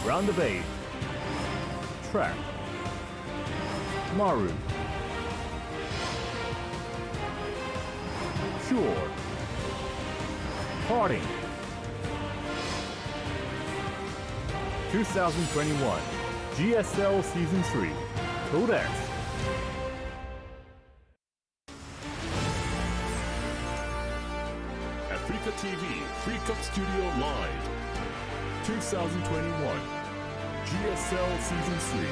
Round of 8. Track. Maru. Pure. Parting. 2021 GSL Season 3. Codex. Africa TV, Free Cup Studio Live. 2021 GSL Season 3.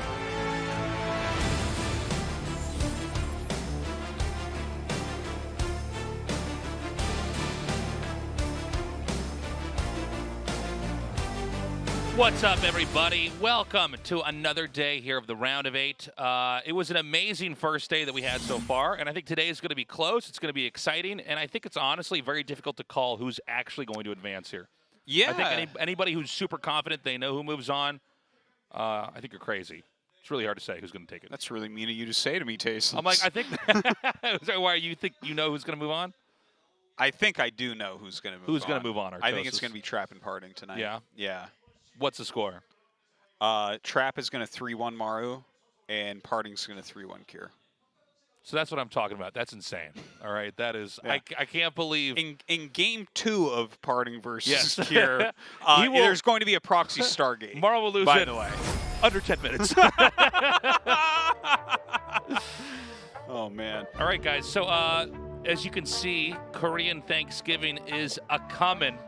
What's up, everybody? Welcome to another day here of the Round of 8. It was an amazing first day that we had so far, and I think today is going to be close. It's going to be exciting, and I think it's honestly very difficult to call who's actually going to advance here. Yeah. I think anybody who's super confident they know who moves on, I think you're crazy. It's really hard to say who's going to take it. That's really mean of you to say to me, Taste. I'm like, I think. Why you think you know who's going to move on? I think I do know who's going to move on. Who's going to move on? I think it's going to be Trap and Parting tonight. Yeah? Yeah. What's the score? Trap is going to 3-1 Maru, and Parting's going to 3-1 Cure. So that's what I'm talking about. That's insane. All right, that is. Yeah. I can't believe. In Game 2 of Parting versus Yes. Cure, there's going to be a proxy Stargate. Maru will lose by it the way. under 10 minutes. Oh man. All right, guys. So as you can see, Korean Thanksgiving is a-coming.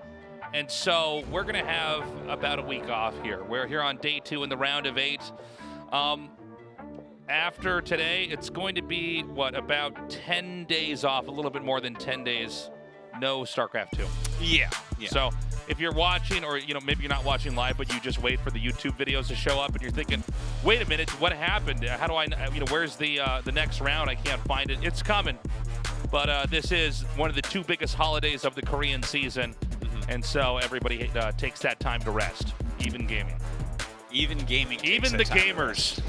And so we're going to have about a week off here. We're here on day 2 in the Round of 8. After today, it's going to be, about 10 days off, a little bit more than 10 days, no StarCraft 2. Yeah. So if you're watching, or maybe you're not watching live, but you just wait for the YouTube videos to show up, and you're thinking, wait a minute, what happened? How do I, where's the next round? I can't find it. It's coming. But this is one of the 2 biggest holidays of the Korean season. And so everybody takes that time to rest, even gaming. Even gaming. Even the gamers.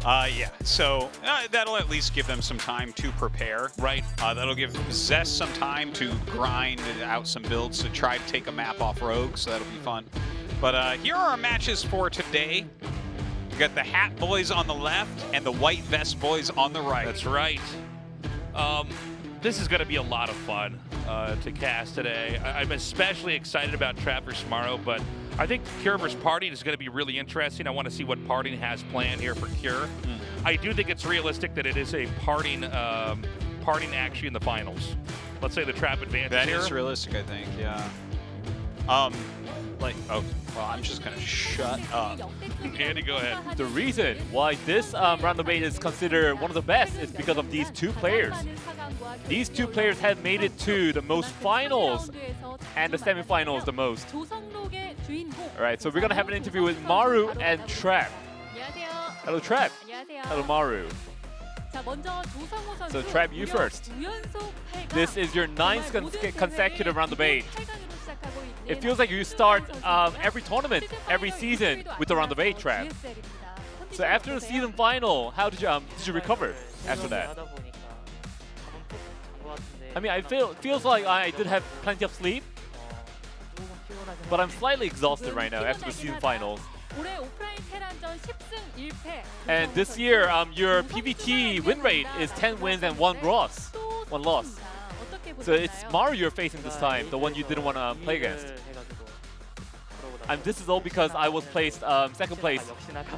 Yeah. So that'll at least give them some time to prepare. Right. That'll give Zest some time to grind out some builds to try to take a map off Rogue, so that'll be fun. But here are our matches for today. We got the Hat Boys on the left and the White Vest Boys on the right. That's right. This is going to be a lot of fun to cast today. I'm especially excited about Trap vs. Maru, but I think Cure vs. Parting is going to be really interesting. I want to see what Parting has planned here for Cure. I do think it's realistic that it is a Parting actually in the finals. Let's say the Trap advances That here. is realistic, I think, yeah. Well, I'm just going to shut up. Andy, go ahead. The reason why this round of 8 is considered one of the best is because of these 2 players. These 2 players have made it to the most finals and the semifinals the most. Alright, so we're gonna have an interview with Maru and Trap. Hello Trap. Hello Maru. So Trap, you first. This is your 9th consecutive round of 8. It feels like you start every tournament, every season with the round of 8, Trap. So after the season final, how did you recover after that? I mean, feels like I did have plenty of sleep, but I'm slightly exhausted right now after the season finals. And this year, your PVT win rate is 10 wins and 1 loss. So it's Maru you're facing this time, the one you didn't want to play against. And this is all because I was placed 2nd place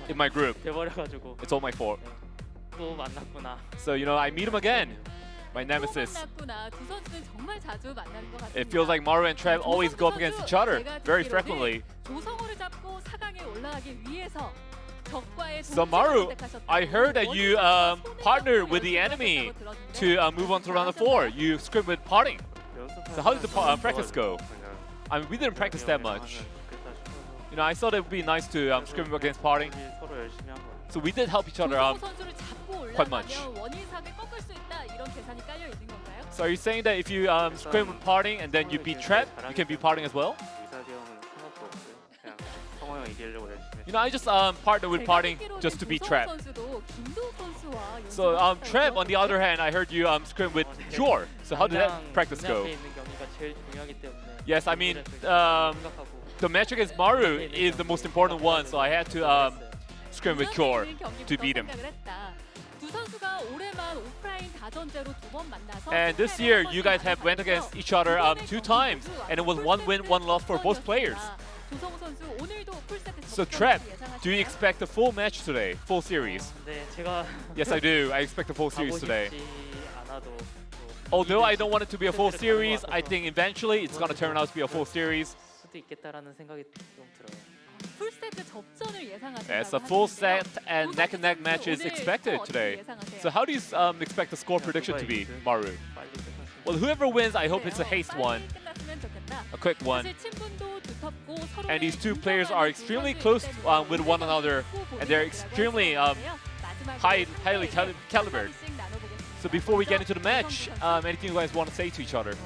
in my group. It's all my fault. So, I meet him again. My nemesis. It feels like Maru and Trap always go up against each other very frequently. So Maru, I heard that you partnered with the enemy to move on to round of 4. You script with Parting. So how did the practice go? I mean, we didn't practice that much. I thought it would be nice to script against Parting. So we did help each other out quite much. So are you saying that if you scrim with Parting and then you beat Trap, you can beat Parting as well? I just partnered with Parting just to beat Trap. So Trap, on the other hand, I heard you scrim with Cure. So how did that practice go? Yes, I mean, the match against Maru is the most important one, so I had to scrim with Chor to beat him. And this year, you guys have went against each other 2 times, and it was 1 win, 1 loss for both players. So Trap, do you expect a full match today, full series? Yes, I do. I expect a full series today. Although I don't want it to be a full series, I think eventually it's going to turn out to be a full series. Yes, a full set and neck-and-neck match is expected today. So how do you expect the score prediction to be, Maru? Well, whoever wins, I hope it's a haste one. A quick one. And these two players are extremely close with one another, and they're extremely highly calibered. So before we get into the match, anything you guys want to say to each other?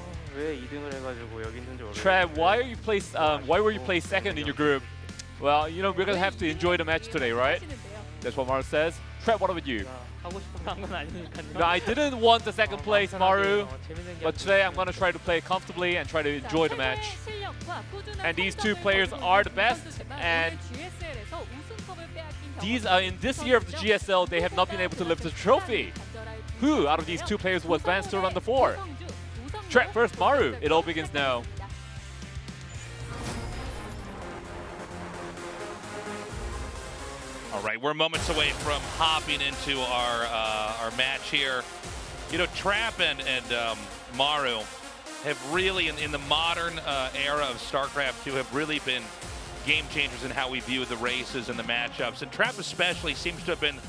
Trev, why were you placed second in your group? Well, you know, we're gonna have to enjoy the match today, right? That's what Maru says. Trev, what about you? No, I didn't want the second place, Maru, but today I'm gonna try to play comfortably and try to enjoy the match. And these two players are the best, and in this year of the GSL, they have not been able to lift the trophy. Who out of these two players will advance to round 4? Trap first, Maru. It all begins now. All right, we're moments away from hopping into our match here. You know, Trap and Maru have really, in the modern era of StarCraft 2, have really been game changers in how we view the races and the matchups. And Trap especially seems to have been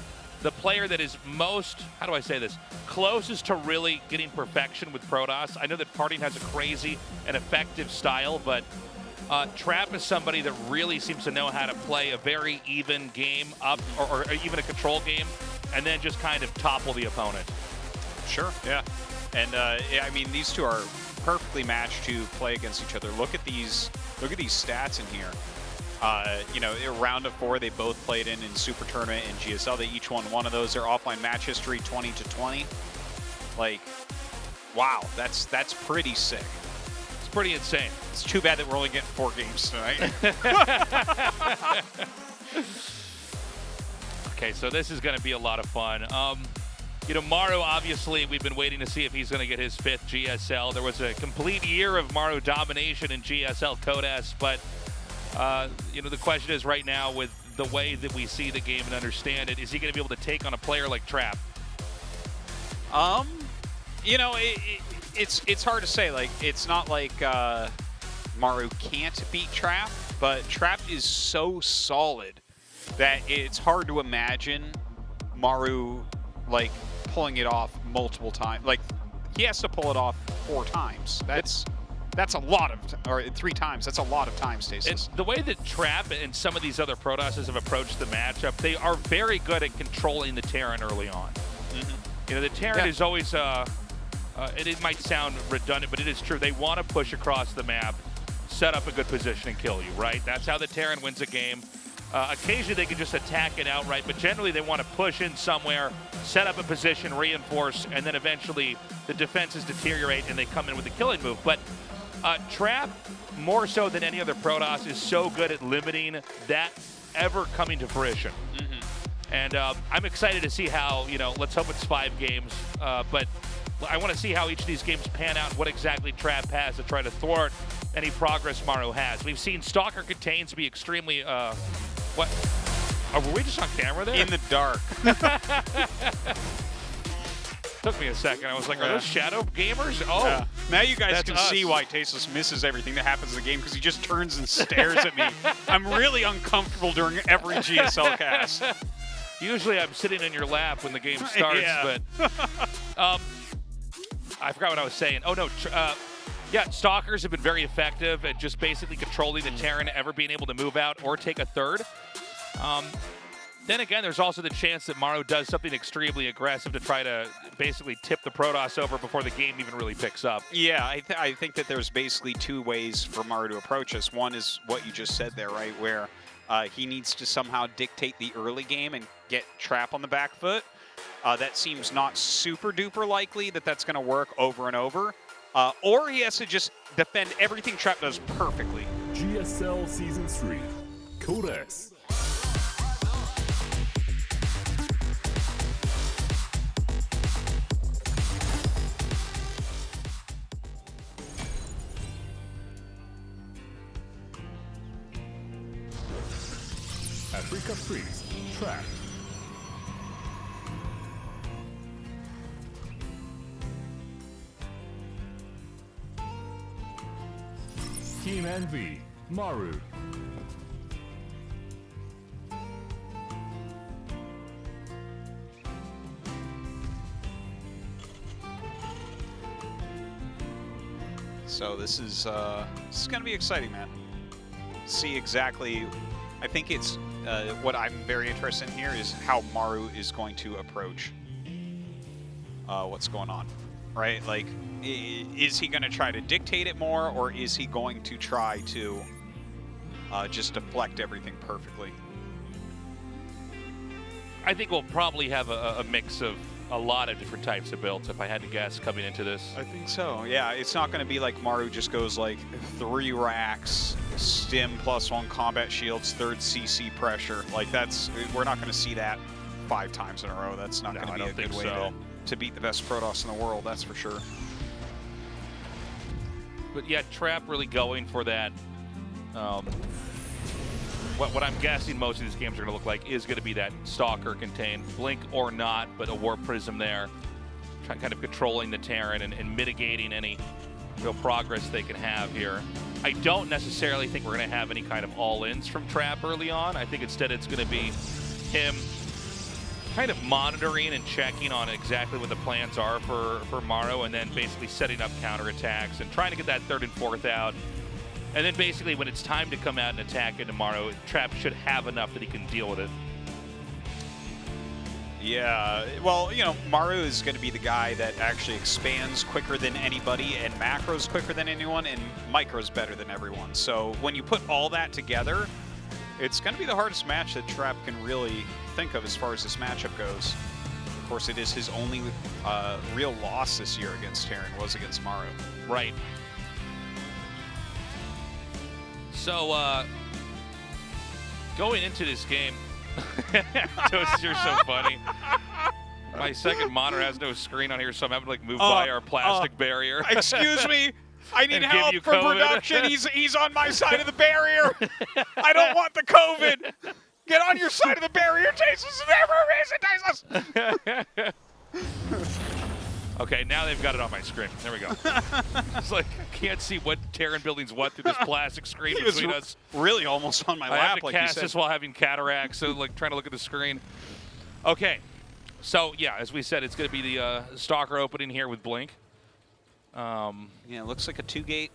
the player that is most, how do I say this, closest to really getting perfection with Protoss. I know that Parting has a crazy and effective style, but Trap is somebody that really seems to know how to play a very even game up, or even a control game, and then just kind of topple the opponent. Sure, yeah. And yeah, I mean, these two are perfectly matched to play against each other. Look at these stats in here. You know, round of 4, they both played in Super Tournament and GSL. They each won one of those. Their offline match history, 20-20. Like, wow, that's pretty sick. It's pretty insane. It's too bad that we're only getting 4 games tonight. Okay, so this is going to be a lot of fun. You know, Maru, obviously, we've been waiting to see if he's going to get his 5th GSL. There was a complete year of Maru domination in GSL Codes, but you know, the question is right now, with the way that we see the game and understand it, is he going to be able to take on a player like Trap? You know, it's hard to say. Like, it's not like Maru can't beat Trap, but Trap is so solid that it's hard to imagine Maru, like, pulling it off multiple times. Like, he has to pull it off 4 times. That's a lot of, or 3 times. That's a lot of time, Stasis. And the way that Trap and some of these other Protosses have approached the matchup, they are very good at controlling the Terran early on. You know, the Terran is always, it might sound redundant, but it is true. They want to push across the map, set up a good position, and kill you, right? That's how the Terran wins a game. Occasionally they can just attack it outright, but generally they want to push in somewhere, set up a position, reinforce, and then eventually the defenses deteriorate and they come in with a killing move. But Trap, more so than any other Protoss, is so good at limiting that ever coming to fruition. And I'm excited to see how, you know, let's hope it's 5 games, but I want to see how each of these games pan out, what exactly Trap has to try to thwart any progress Maru has. We've seen Stalker Contains be extremely, what? Oh, were we just on camera there? In the dark. Took me a second. I was like, are those shadow gamers? Oh. Yeah. Now you guys That's can us. see why Tasteless misses everything that happens in the game, because he just turns and stares at me. I'm really uncomfortable during every GSL cast. Usually I'm sitting in your lap when the game starts, Yeah. but I forgot what I was saying. Oh, no. Yeah, Stalkers have been very effective at just basically controlling the Terran, ever being able to move out or take a third. Then again, there's also the chance that Maru does something extremely aggressive to try to basically tip the Protoss over before the game even really picks up. Yeah, I think that there's basically 2 ways for Maru to approach us. One is what you just said there, right, where he needs to somehow dictate the early game and get Trap on the back foot. That seems not super duper likely that that's going to work over and over. Or he has to just defend everything Trap does perfectly. GSL Season 3, Codex. Africa Freeze, Track. Team NV, Maru. So this is going to be exciting, man. See exactly. I think it's what I'm very interested in here is how Maru is going to approach what's going on, right? Like, is he going to try to dictate it more, or is he going to try to just deflect everything perfectly? I think we'll probably have a mix of a lot of different types of builds, if I had to guess, coming into this. I think so, yeah. It's not going to be like Maru just goes like 3 racks, stim +1 combat shields, 3rd CC pressure. Like we're not going to see that 5 times in a row. That's not going to be a good way to beat the best Protoss in the world, that's for sure. But yeah, Trap really going for that. What I'm guessing most of these games are going to look like is going to be that Stalker contained, Blink or not, but a Warp Prism there, kind of controlling the Terran and mitigating any real progress they can have here. I don't necessarily think we're going to have any kind of all-ins from Trap early on. I think instead it's going to be him kind of monitoring and checking on exactly what the plans are for Maru, and then basically setting up counterattacks and trying to get that 3rd and 4th out. And then basically when it's time to come out and attack into Maru, Trap should have enough that he can deal with it. Yeah, well, you know, Maru is going to be the guy that actually expands quicker than anybody and macros quicker than anyone and micros better than everyone. So when you put all that together, it's going to be the hardest match that Trap can really think of as far as this matchup goes. Of course, it is his only real loss this year against Terran was against Maru. Right. So, going into this game, Toast, you're so funny. My second monitor has no screen on here, so I'm having to like move by our plastic barrier. Excuse me, I need And help give for you COVID. production. He's on my side of the barrier. I don't want the COVID. Get on your side of the barrier, Jesus. Never is it, Jesus. Okay, now they've got it on my screen. There we go. It's like I can't see what Terran building's what through this plastic screen He was between us. really almost on my I lap, have to like you cast said. this while having cataracts, so like trying to look at the screen. Okay, so yeah, as we said, it's going to be the Stalker opening here with Blink. Yeah, it looks like a 2-gate.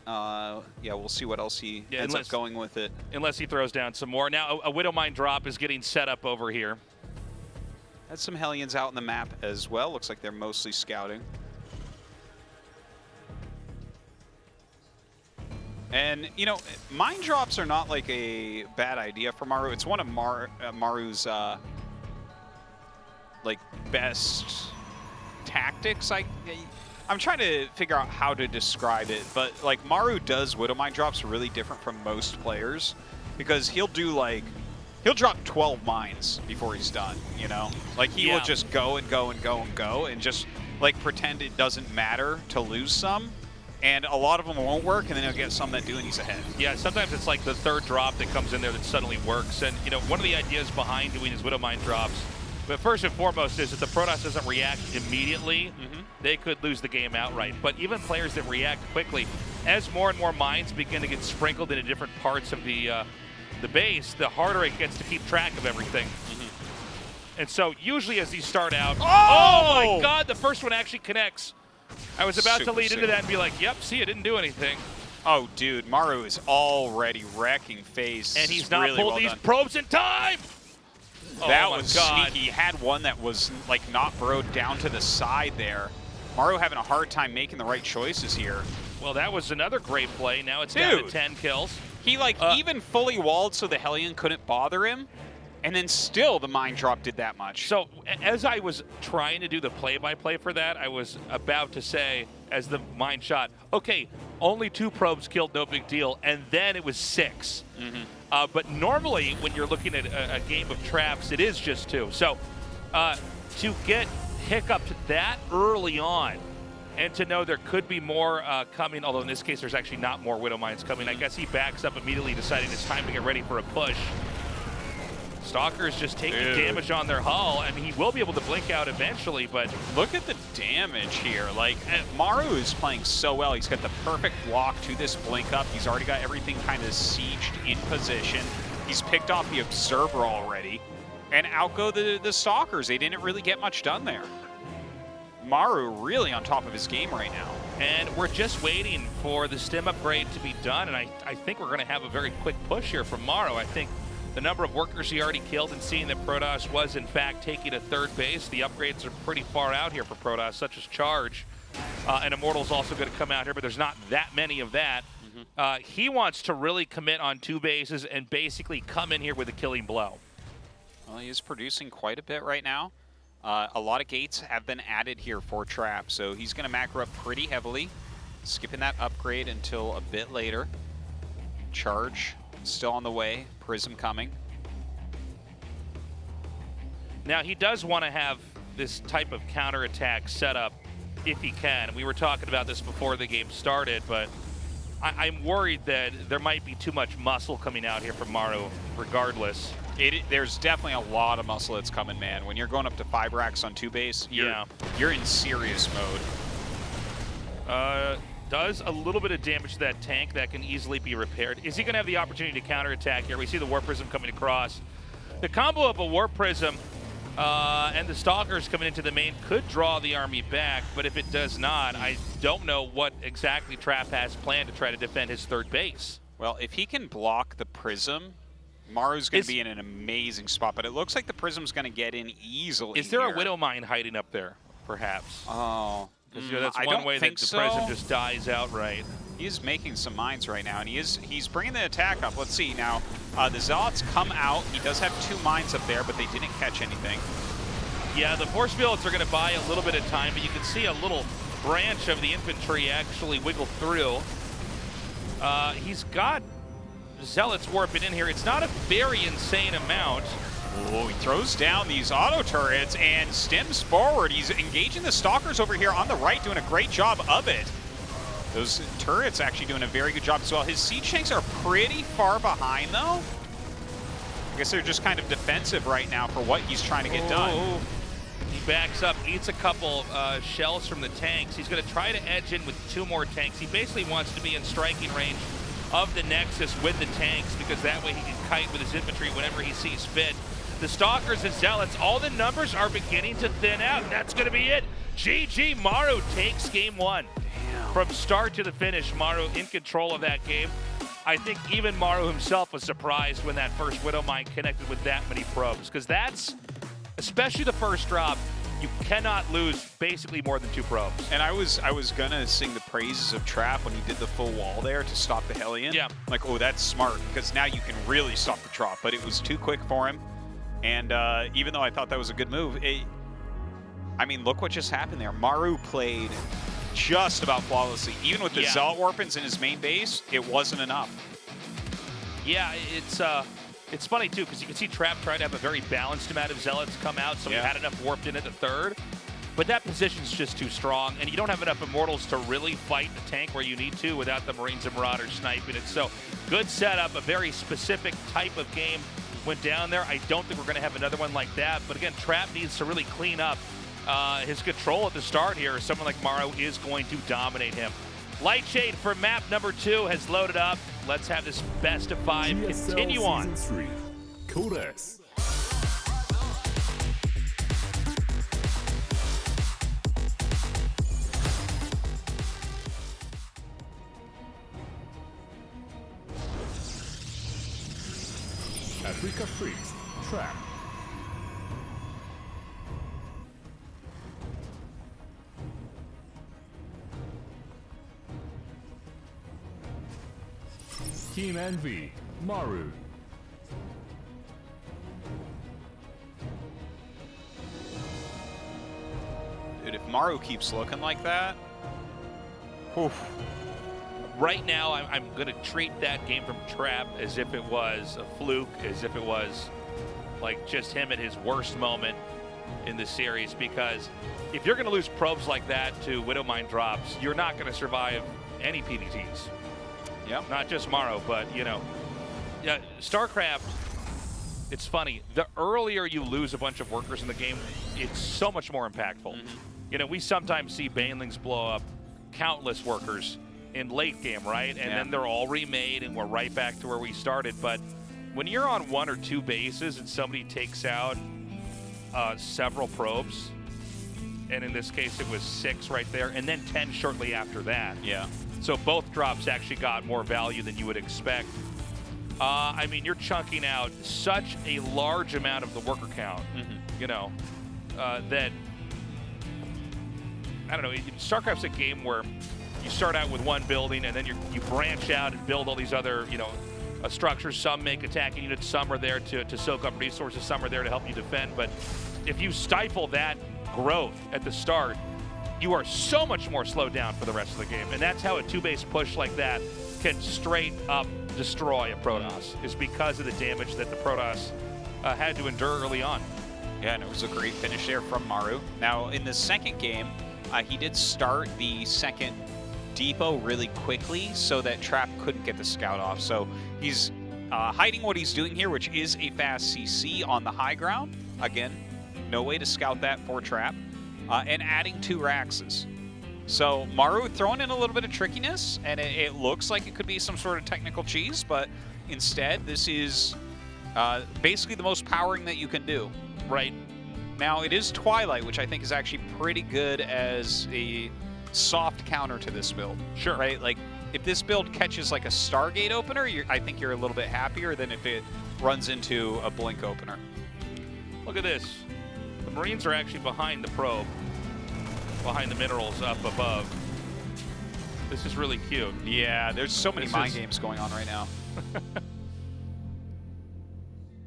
Yeah, we'll see what else he ends up going with it. Unless he throws down some more. Now, a Widowmine drop is getting set up over here. Had some Hellions out on the map as well. Looks like they're mostly scouting. And, you know, mine drops are not like a bad idea for Maru. It's one of Maru's, like, best tactics. I'm trying to figure out how to describe it, but, like, Maru does Widowmine drops really different from most players because he'll do, like, he'll drop 12 mines before he's done, you know? Like, he will just go and go and go and go and just, like, pretend it doesn't matter to lose some. And a lot of them won't work, and then he'll get some that do, and he's ahead. Yeah, sometimes it's like the 3rd drop that comes in there that suddenly works. And, you know, one of the ideas behind doing his Widowmine drops, but first and foremost, is if the Protoss doesn't react immediately, they could lose the game outright. But even players that react quickly, as more and more mines begin to get sprinkled into different parts of the base, the harder it gets to keep track of everything. And so usually as these start out, oh my God, the first one actually connects. I was about to lead into that and be like, yep, see, it didn't do anything. Oh, dude, Maru is already wrecking phase. And he's not really pulled well these done. probes in time. That oh was God. sneaky. He had one that was like not burrowed down to the side there. Maru having a hard time making the right choices here. Well, that was another great play. Now it's down to 10 kills. He like even fully walled so the Hellion couldn't bother him. And then still the mine drop did that much. So as I was trying to do the play-by-play for that, I was about to say, as the mine shot, okay, only 2 probes killed, no big deal, and then it was 6. But normally, when you're looking at a game of traps, it is just 2. So to get hiccuped that early on, and to know there could be more coming, although in this case there's actually not more Widow Mines coming, I guess he backs up immediately, deciding it's time to get ready for a push. Stalker's just taking damage on their hull, and he will be able to blink out eventually, but look at the damage here. Like, Maru is playing so well. He's got the perfect block to this blink up. He's already got everything kind of sieged in position. He's picked off the Observer already. And out go the Stalkers. They didn't really get much done there. Maru really on top of his game right now. And we're just waiting for the stim upgrade to be done, and I think we're going to have a very quick push here from Maru. I think the number of workers he already killed, and seeing that Protoss was in fact taking a 3rd base, the upgrades are pretty far out here for Protoss, such as Charge. And Immortal's also going to come out here, but there's not that many of that. He wants to really commit on 2 bases and basically come in here with a killing blow. Well, he is producing quite a bit right now. A lot of gates have been added here for Trap, so he's going to macro up pretty heavily, skipping that upgrade until a bit later. Charge still on the way, Prism coming. Now he does want to have this type of counterattack set up if he can. We were talking about this before the game started, but I'm worried that there might be too much muscle coming out here from Maru regardless. There's definitely a lot of muscle that's coming, man. When you're going up to 5 racks on 2 base, you're in serious mode. Does a little bit of damage to that tank that can easily be repaired. Is he going to have the opportunity to counterattack here? We see the Warp Prism coming across. The combo of a Warp Prism and the Stalkers coming into the main could draw the army back, but if it does not, I don't know what exactly Trap has planned to try to defend his 3rd base. Well, if he can block the Prism, Maru's going to be in an amazing spot, but it looks like the Prism's going to get in easily. Is there a Widow Mine hiding up there, perhaps? Oh. That's one way that the Prism just dies outright. He is making some mines right now, and he's bringing the attack up. Let's see now. The Zealots come out. He does have 2 mines up there, but they didn't catch anything. Yeah, the Force Fields are going to buy a little bit of time, but you can see a little branch of the infantry actually wiggle through. He's got Zealots warping in here. It's not a very insane amount. Oh, he throws down these auto turrets and stems forward. He's engaging the Stalkers over here on the right, doing a great job of it. Those turrets actually doing a very good job as well. His siege tanks are pretty far behind, though. I guess they're just kind of defensive right now for what he's trying to get done. He backs up, eats a couple shells from the tanks. He's going to try to edge in with 2 more tanks. He basically wants to be in striking range of the Nexus with the tanks, because that way he can kite with his infantry whenever he sees fit. The Stalkers and Zealots, all the numbers are beginning to thin out, and that's going to be it. GG, Maru takes game 1. Damn. From start to the finish, Maru in control of that game. I think even Maru himself was surprised when that first Widow Mine connected with that many probes, because that's, especially the first drop, you cannot lose basically more than 2 probes. And I was gonna sing the praises of Trap when he did the full wall there to stop the Hellion. Yeah. Like, oh, that's smart, because now you can really stop the drop, but it was too quick for him. And even though I thought that was a good move, I mean, look what just happened there. Maru played just about flawlessly. Even with the Zealot Warpins in his main base, it wasn't enough. Yeah, it's funny, too, because you can see Trap trying to have a very balanced amount of Zealots come out, so he had enough warped in at the 3rd. But that position's just too strong, and you don't have enough Immortals to really fight the tank where you need to without the Marines and Marauders sniping it. So, good setup, a very specific type of game went down there. I don't think we're going to have another one like that. But again, Trap needs to really clean up his control at the start here. Someone like Maru is going to dominate him. Lightshade for map number 2 has loaded up. Let's have this best of 5 GSL continue on. Season 3, Codex. Africa Freaks, Trap. Team Envy, Maru. Dude, if Maru keeps looking like that, oof. right now, I'm going to treat that game from Trap as if it was a fluke, as if it was like just him at his worst moment in the series, because if you're going to lose probes like that to Widowmine drops, you're not going to survive any PVTs. Yep. Not just Maru, but, you know, yeah, StarCraft, it's funny. The earlier you lose a bunch of workers in the game, it's so much more impactful. You know, we sometimes see Banelings blow up countless workers in late game, right? And then they're all remade and we're right back to where we started. But when you're on 1 or 2 bases and somebody takes out several probes, and in this case it was 6 right there, and then 10 shortly after that. Yeah. So both drops actually got more value than you would expect. I mean, you're chunking out such a large amount of the worker count, you know, that, I don't know, StarCraft's a game where you start out with one building and then you branch out and build all these other, you know, structures. Some make attacking units, some are there to soak up resources, some are there to help you defend. But if you stifle that growth at the start, you are so much more slowed down for the rest of the game. And that's how a 2-base push like that can straight up destroy a Protoss, is because of the damage that the Protoss had to endure early on. Yeah, and it was a great finish there from Maru. Now, in the second game, he did start the second depot really quickly so that Trap couldn't get the scout off. So he's hiding what he's doing here, which is a fast CC on the high ground. Again, no way to scout that for Trap. And adding 2 Raxes. So Maru throwing in a little bit of trickiness, and it looks like it could be some sort of technical cheese, but instead this is basically the most powering that you can do. Right. Now it is Twilight, which I think is actually pretty good as a soft counter to this build. Sure. Right? Like, if this build catches like a Stargate opener, I think you're a little bit happier than if it runs into a Blink opener. Look at this. The Marines are actually behind the probe, behind the minerals up above. This is really cute. Yeah, there's so many mind games going on right now.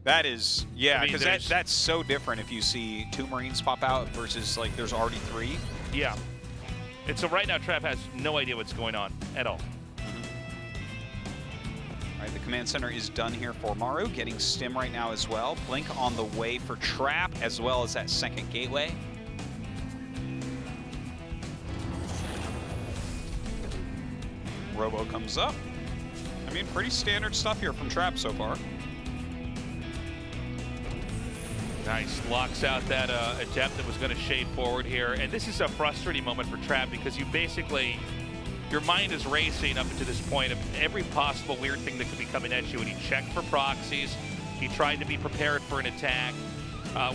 That is, yeah, because I mean, that's so different if you see 2 Marines pop out versus like there's already 3. Yeah. And so right now Trap has no idea what's going on at all. All right, the command center is done here for Maru, getting stim right now as well. Blink on the way for Trap, as well as that second gateway. Robo comes up. I mean, pretty standard stuff here from Trap so far. Nice, locks out that adept that was going to shade forward here. And this is a frustrating moment for Trap because you basically, your mind is racing up to this point of every possible weird thing that could be coming at you. And he checked for proxies. He tried to be prepared for an attack.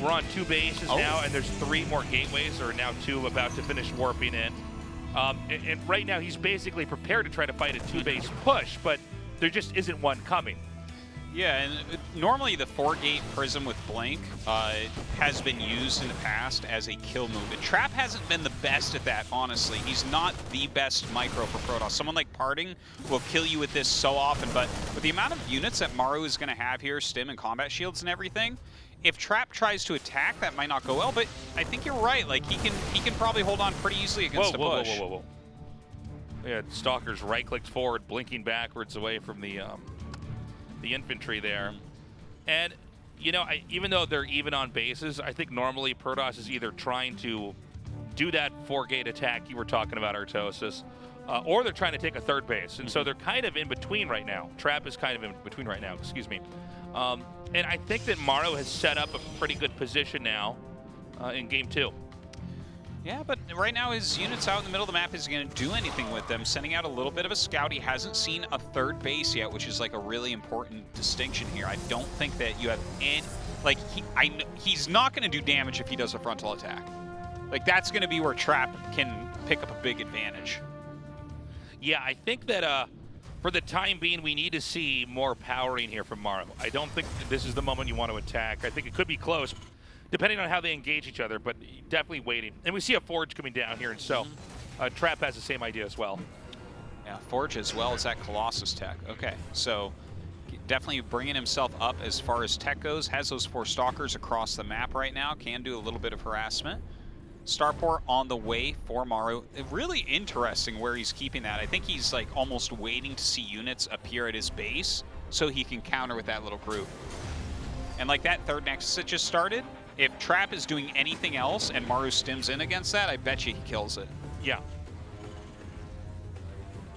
We're on 2 bases now, and there's 3 more gateways, or now 2 about to finish warping in. And right now he's basically prepared to try to fight a 2-base push, but there just isn't one coming. Yeah, and normally the 4-gate Prism with Blink has been used in the past as a kill move. And Trap hasn't been the best at that, honestly. He's not the best micro for Protoss. Someone like Parting will kill you with this so often, but with the amount of units that Maru is going to have here, stim and combat shields and everything, if Trap tries to attack, that might not go well, but I think you're right. Like, he can probably hold on pretty easily against a push. Whoa. Yeah, Stalker's right-clicked forward, blinking backwards away from the infantry there. And, you know, even though they're even on bases, I think normally Protoss is either trying to do that 4-gate attack you were talking about, Artosis, or they're trying to take a 3rd base. And so they're kind of in between right now. Trap is kind of in between right now, excuse me. And I think that Maru has set up a pretty good position now in Game 2. Yeah, but right now his units out in the middle of the map isn't going to do anything with them. Sending out a little bit of a scout. He hasn't seen a 3rd base yet, which is like a really important distinction here. I don't think that you have any... Like, he's not going to do damage if he does a frontal attack. Like, that's going to be where Trap can pick up a big advantage. Yeah, I think that for the time being, we need to see more powering here from Maru. I don't think this is the moment you want to attack. I think it could be close, depending on how they engage each other, but definitely waiting. And we see a Forge coming down here, and so Trap has the same idea as well. Yeah, Forge as well as that Colossus tech. Okay, so definitely bringing himself up as far as tech goes. Has those 4 Stalkers across the map right now. Can do a little bit of harassment. Starport on the way for Maru. Really interesting where he's keeping that. I think he's like almost waiting to see units appear at his base so he can counter with that little group. And like that third Nexus that just started, if Trap is doing anything else and Maru stims in against that, I bet you he kills it. Yeah.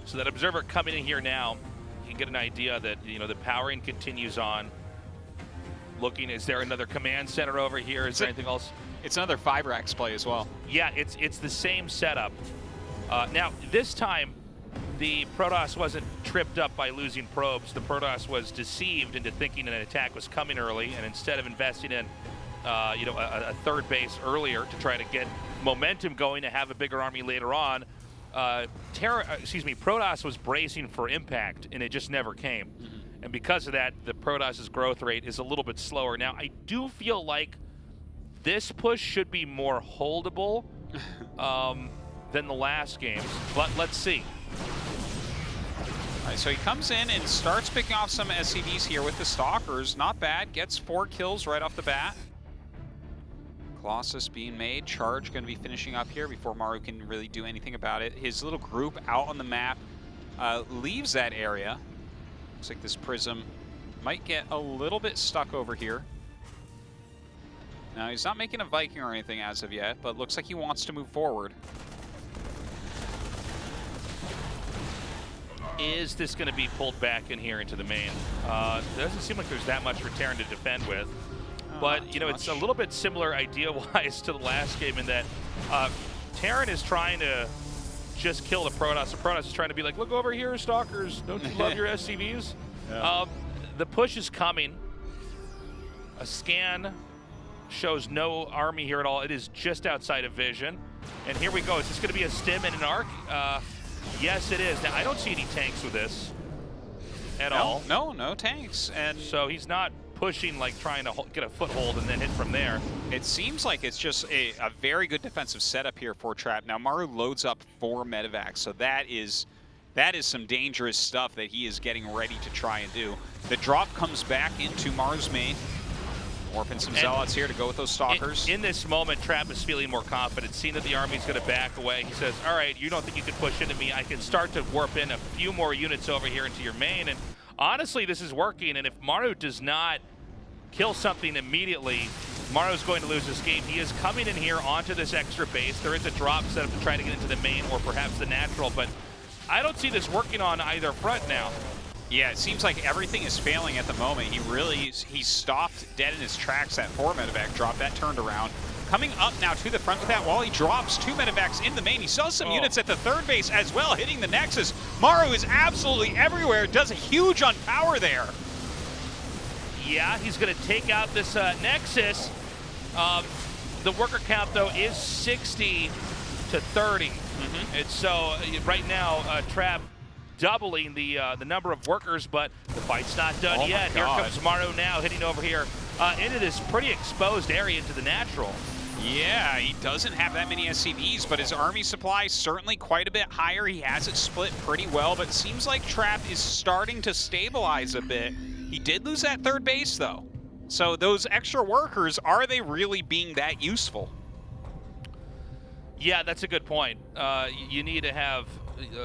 So that Observer coming in here now, you can get an idea that, you know, the powering continues on. Looking, is there another command center over here? Is there anything else? It's another 5-Rax play as well. Yeah, it's the same setup. Now, this time, the Protoss wasn't tripped up by losing probes. The Protoss was deceived into thinking an attack was coming early, and instead of investing in, you know, a third base earlier to try to get momentum going to have a bigger army later on, Protoss was bracing for impact, and it just never came. And because of that, the Protoss's growth rate is a little bit slower. Now, I do feel like this push should be more holdable than the last games, but let's see. All right, so he comes in and starts picking off some SCVs here with the Stalkers. Not bad, gets 4 kills right off the bat. Colossus being made, Charge going to be finishing up here before Maru can really do anything about it. His little group out on the map leaves that area. Looks like this Prism might get a little bit stuck over here. Now, he's not making a Viking or anything as of yet, but looks like he wants to move forward. Is this going to be pulled back in here into the main? Doesn't seem like there's that much for Terran to defend with. But, you know, it's a little bit similar idea-wise to the last game in that Terran is trying to just kill the Protoss. The Protoss is trying to be like, look over here, Stalkers. Don't you love your SCVs? Yeah. The push is coming. A scan shows no army here at all. It is just outside of vision. And here we go. Is this going to be a stim and an arc? Yes, it is. Now, I don't see any tanks with this at all. No tanks. And so he's not pushing, like trying to get a foothold and then hit from there. It seems like it's just a very good defensive setup here for Trap. Now, Maru loads up 4 medevacs, so that is some dangerous stuff that he is getting ready to try and do. The drop comes back into Maru's main. Warping some Zealots here to go with those Stalkers. In this moment, Trap is feeling more confident, seeing that the army's going to back away. He says, all right, you don't think you can push into me. I can start to warp in a few more units over here into your main. And honestly, this is working. And if Maru does not kill something immediately, Maru's going to lose this game. He is coming in here onto this extra base. There is a drop set up to try to get into the main or perhaps the natural, but I don't see this working on either front now. Yeah, it seems like everything is failing at the moment. He stopped dead in his tracks. That 4 medevac drop, that turned around. Coming up now to the front with that wall, he drops 2 medevacs in the main. He saw some units at the third base as well, hitting the Nexus. Maru is absolutely everywhere, does a huge on power there. Yeah, he's going to take out this Nexus. The worker count, though, is 60 to 30. And so right now, Trap doubling the number of workers, but the fight's not done yet. Here comes Maru now, hitting over here into this pretty exposed area into the natural. Yeah, he doesn't have that many SCVs, but his army supply is certainly quite a bit higher. He has it split pretty well, but it seems like Trap is starting to stabilize a bit. He did lose that third base, though. So those extra workers, are they really being that useful? Yeah, that's a good point. You need to have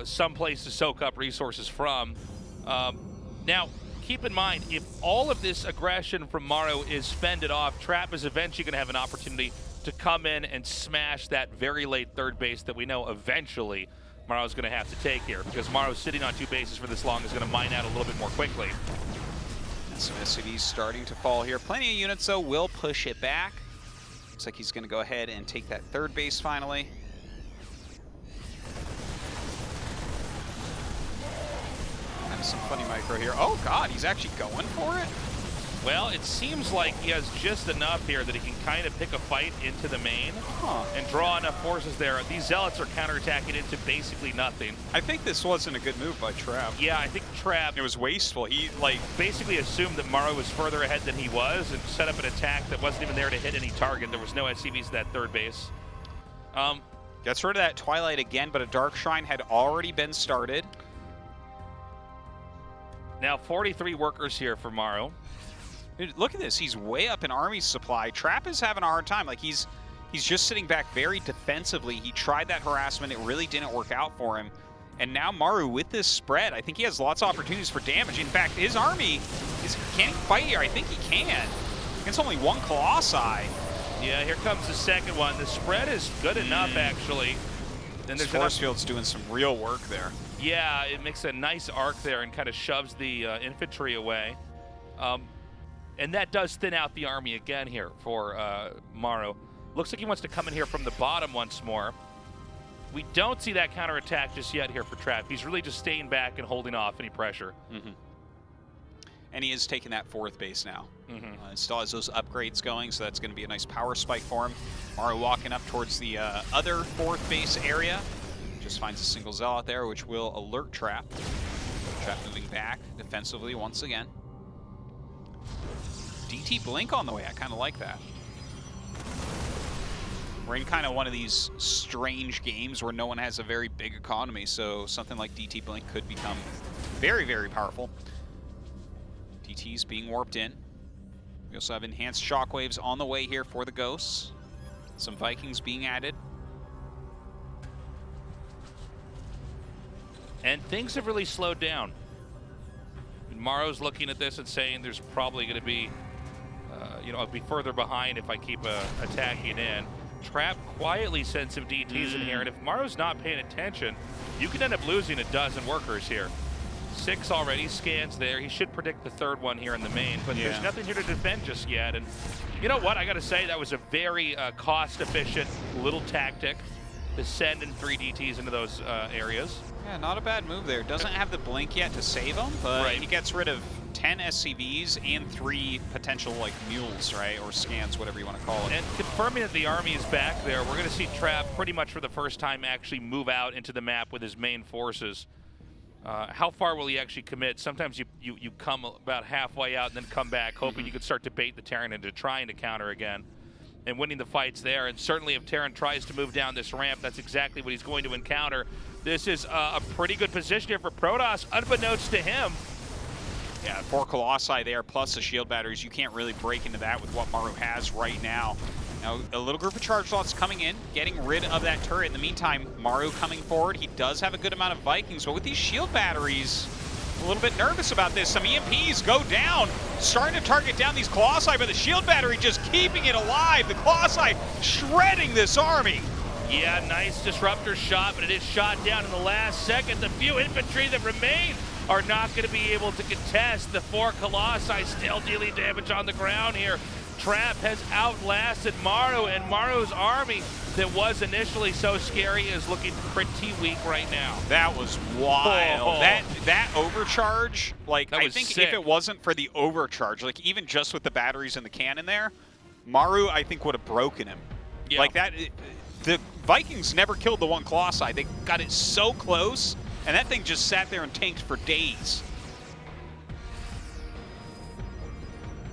some place to soak up resources from. Now, keep in mind, if all of this aggression from Maru is fended off, Trap is eventually going to have an opportunity to come in and smash that very late third base that we know eventually Maru's going to have to take here, because Maru sitting on 2 bases for this long is going to mine out a little bit more quickly. Some SCVs starting to fall here. Plenty of units, though, will push it back. Looks like he's going to go ahead and take that third base finally. And some funny micro here. Oh, God, he's actually going for it? Well, it seems like he has just enough here that he can kind of pick a fight into the main and draw enough forces there. These Zealots are counterattacking into basically nothing. I think this wasn't a good move by Trap. Yeah, I think Trap... It was wasteful. He, like... basically assumed that Maru was further ahead than he was and set up an attack that wasn't even there to hit any target. There was no SCVs at that third base. Gets rid of that Twilight again, but a Dark Shrine had already been started. Now 43 workers here for Maru. Dude, look at this. He's way up in army supply. Trap is having a hard time. Like, He's just sitting back very defensively. He tried that harassment. It really didn't work out for him. And now Maru, with this spread, I think he has lots of opportunities for damage. In fact, his army can he fight here? I think he can. Against only one Colossi. Yeah, here comes the second one. The spread is good enough, actually. Then there's Force Field's doing some real work there. Yeah, it makes a nice arc there and kind of shoves the infantry away. And that does thin out the army again here for Maru. Looks like he wants to come in here from the bottom once more. We don't see that counterattack just yet here for Trap. He's really just staying back and holding off any pressure. And he is taking that 4th base now. Still has those upgrades going, so that's going to be a nice power spike for him. Maru walking up towards the other 4th base area. Just finds a single Zealot there, which will alert Trap. Trap moving back defensively once again. DT Blink on the way. I kind of like that. We're in kind of one of these strange games where no one has a very big economy, so something like DT Blink could become very, very powerful. DT's being warped in. We also have enhanced shockwaves on the way here for the Ghosts. Some Vikings being added. And things have really slowed down. Maru's looking at this and saying there's probably going to be, I'll be further behind if I keep attacking in. Trap quietly sends some DTs in here, and if Maru's not paying attention, you could end up losing a dozen workers here. 6 already, scans there. He should predict the 3rd one here in the main, but there's nothing here to defend just yet. And you know what? I got to say, that was a very cost-efficient little tactic to send in 3 DTs into those areas. Yeah, not a bad move there. Doesn't have the blink yet to save him, but he gets rid of 10 SCVs and 3 potential like mules, right? Or scans, whatever you want to call it. And confirming that the army is back there, we're going to see Trap pretty much for the first time actually move out into the map with his main forces. How far will he actually commit? Sometimes you come about halfway out and then come back, hoping you could start to bait the Terran into trying to counter again and winning the fights there. And certainly if Terran tries to move down this ramp, that's exactly what he's going to encounter. This is a pretty good position here for Protoss, unbeknownst to him. Yeah, 4 Colossi there, plus the shield batteries. You can't really break into that with what Maru has right now. Now, a little group of charge slots coming in, getting rid of that turret. In the meantime, Maru coming forward. He does have a good amount of Vikings, but with these shield batteries, a little bit nervous about this. Some EMPs go down, starting to target down these Colossi, but the shield battery just keeping it alive. The Colossi shredding this army. Yeah, nice disruptor shot, but it is shot down in the last second. The few infantry that remain are not going to be able to contest. The 4 Colossi still dealing damage on the ground here. Trap has outlasted Maru, and Maru's army that was initially so scary is looking pretty weak right now. That was wild. That overcharge, like, I think sick. If it wasn't for the overcharge, like even just with the batteries and the cannon there, Maru, I think, would have broken him. Yeah. Like that, the Vikings never killed the 1 Colossi. They got it so close, and that thing just sat there and tanked for days.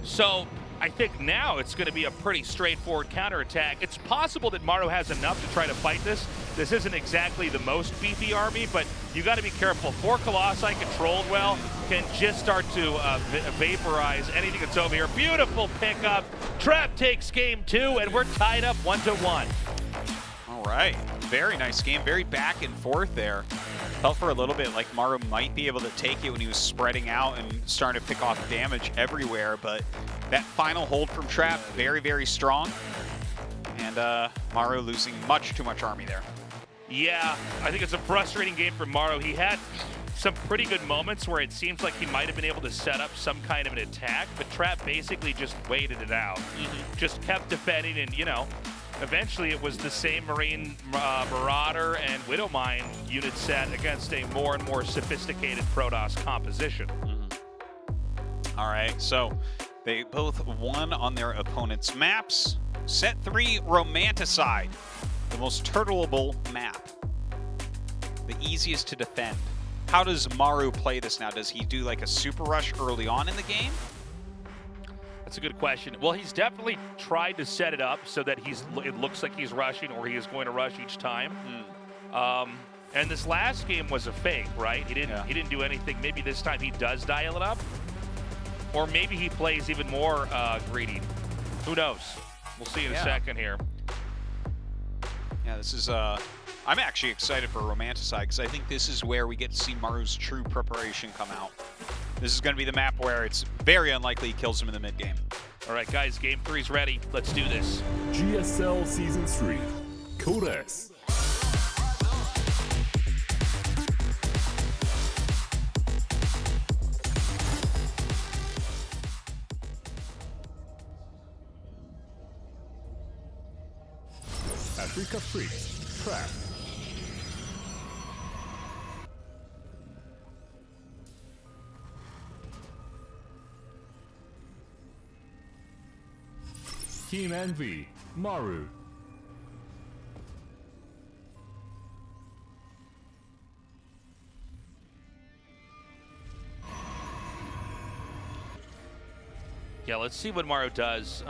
So I think now it's going to be a pretty straightforward counterattack. It's possible that Maru has enough to try to fight this. This isn't exactly the most beefy army, but you got to be careful. 4 Colossi controlled well can just start to vaporize anything that's over here. Beautiful pickup. Trap takes game 2, and we're tied up 1-1. All right, very nice game, very back and forth there. Felt for a little bit like Maru might be able to take it when he was spreading out and starting to pick off damage everywhere, but that final hold from Trap, very, very strong. And Maru losing much too much army there. Yeah, I think it's a frustrating game for Maru. He had some pretty good moments where it seems like he might have been able to set up some kind of an attack, but Trap basically just waited it out. Just kept defending, and, you know, eventually it was the same Marine Marauder and Widowmine unit set against a more and more sophisticated Protoss composition. All right, so they both won on their opponent's maps. Set 3, Romanticide, the most turtleable map, the easiest to defend. How does Maru play this now? Does he do like a super rush early on in the game? That's a good question. Well, he's definitely tried to set it up so that it looks like he's rushing, or he is going to rush each time. And this last game was a fake, right? He didn't do anything. Maybe this time he does dial it up, or maybe he plays even more greedy. Who knows? We'll see in a second here. Yeah, this is, I'm actually excited for Romanticide because I think this is where we get to see Maru's true preparation come out. This is going to be the map where it's very unlikely he kills him in the mid game. All right, guys, game 3's ready. Let's do this. GSL Season 3 Codex. Africa Freaks Trap. Team Envy, Maru. Yeah, let's see what Maru does.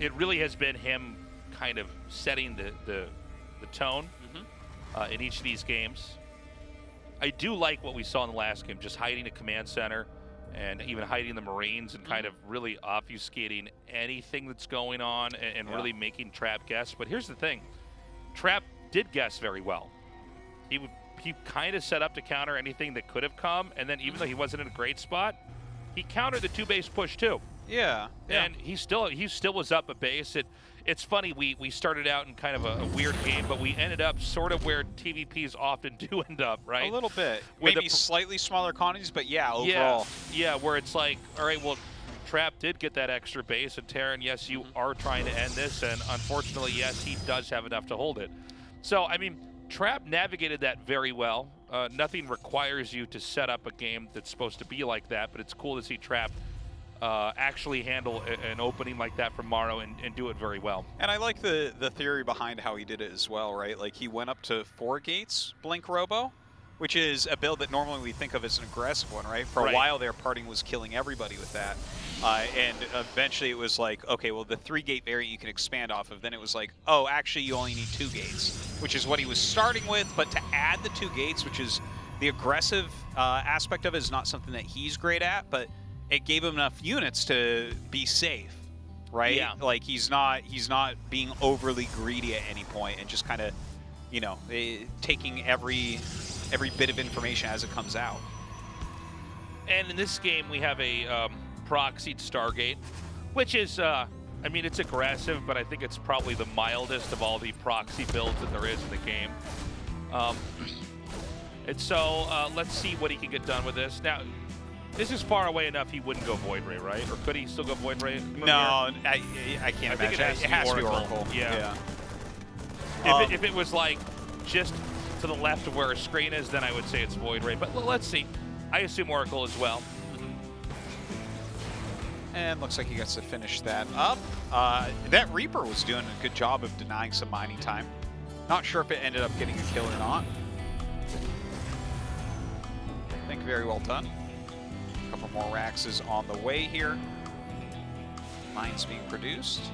It really has been him kind of setting the tone in each of these games. I do like what we saw in the last game, just hiding a command center and even hiding the Marines and kind of really obfuscating anything that's going on and really making Trap guess. But here's the thing. Trap did guess very well. He kind of set up to counter anything that could have come, and then even though he wasn't in a great spot, he countered the 2-base push too. Yeah. And he still was up a base. It's funny, we started out in kind of a weird game, but we ended up sort of where TVPs often do end up, right? A little bit. With Maybe slightly smaller quantities, but yeah, overall. Yeah, where it's like, all right, well, Trap did get that extra base, and Terran, yes, you are trying to end this, and unfortunately, yes, he does have enough to hold it. So, I mean, Trap navigated that very well. Nothing requires you to set up a game that's supposed to be like that, but it's cool to see Trap actually handle an opening like that from Maru and do it very well. And I like the theory behind how he did it as well, right? Like he went up to 4 gates, Blink Robo, which is a build that normally we think of as an aggressive one, right? For a while there, Parting was killing everybody with that. And eventually it was like, okay, well, the 3-gate variant you can expand off of. Then it was like, oh, actually you only need 2 gates, which is what he was starting with. But to add the 2 gates, which is the aggressive aspect of it, is not something that he's great at, but it gave him enough units to be safe, right? Yeah. Like he's not being overly greedy at any point and just kind of, you know, taking every bit of information as it comes out. And in this game, we have a proxied Stargate, which is, I mean, it's aggressive, but I think it's probably the mildest of all the proxy builds that there is in the game. And so let's see what he can get done with this. Now, this is far away enough he wouldn't go Void Ray, right? Or could he still go Void Ray? No, I can't imagine. It has to be Oracle. Yeah. If it was like just to the left of where a screen is, then I would say it's Void Ray. But let's see. I assume Oracle as well. And looks like he gets to finish that up. That Reaper was doing a good job of denying some mining time. Not sure if it ended up getting a kill or not. I think very well done. A couple more racks is on the way here. Mines being produced.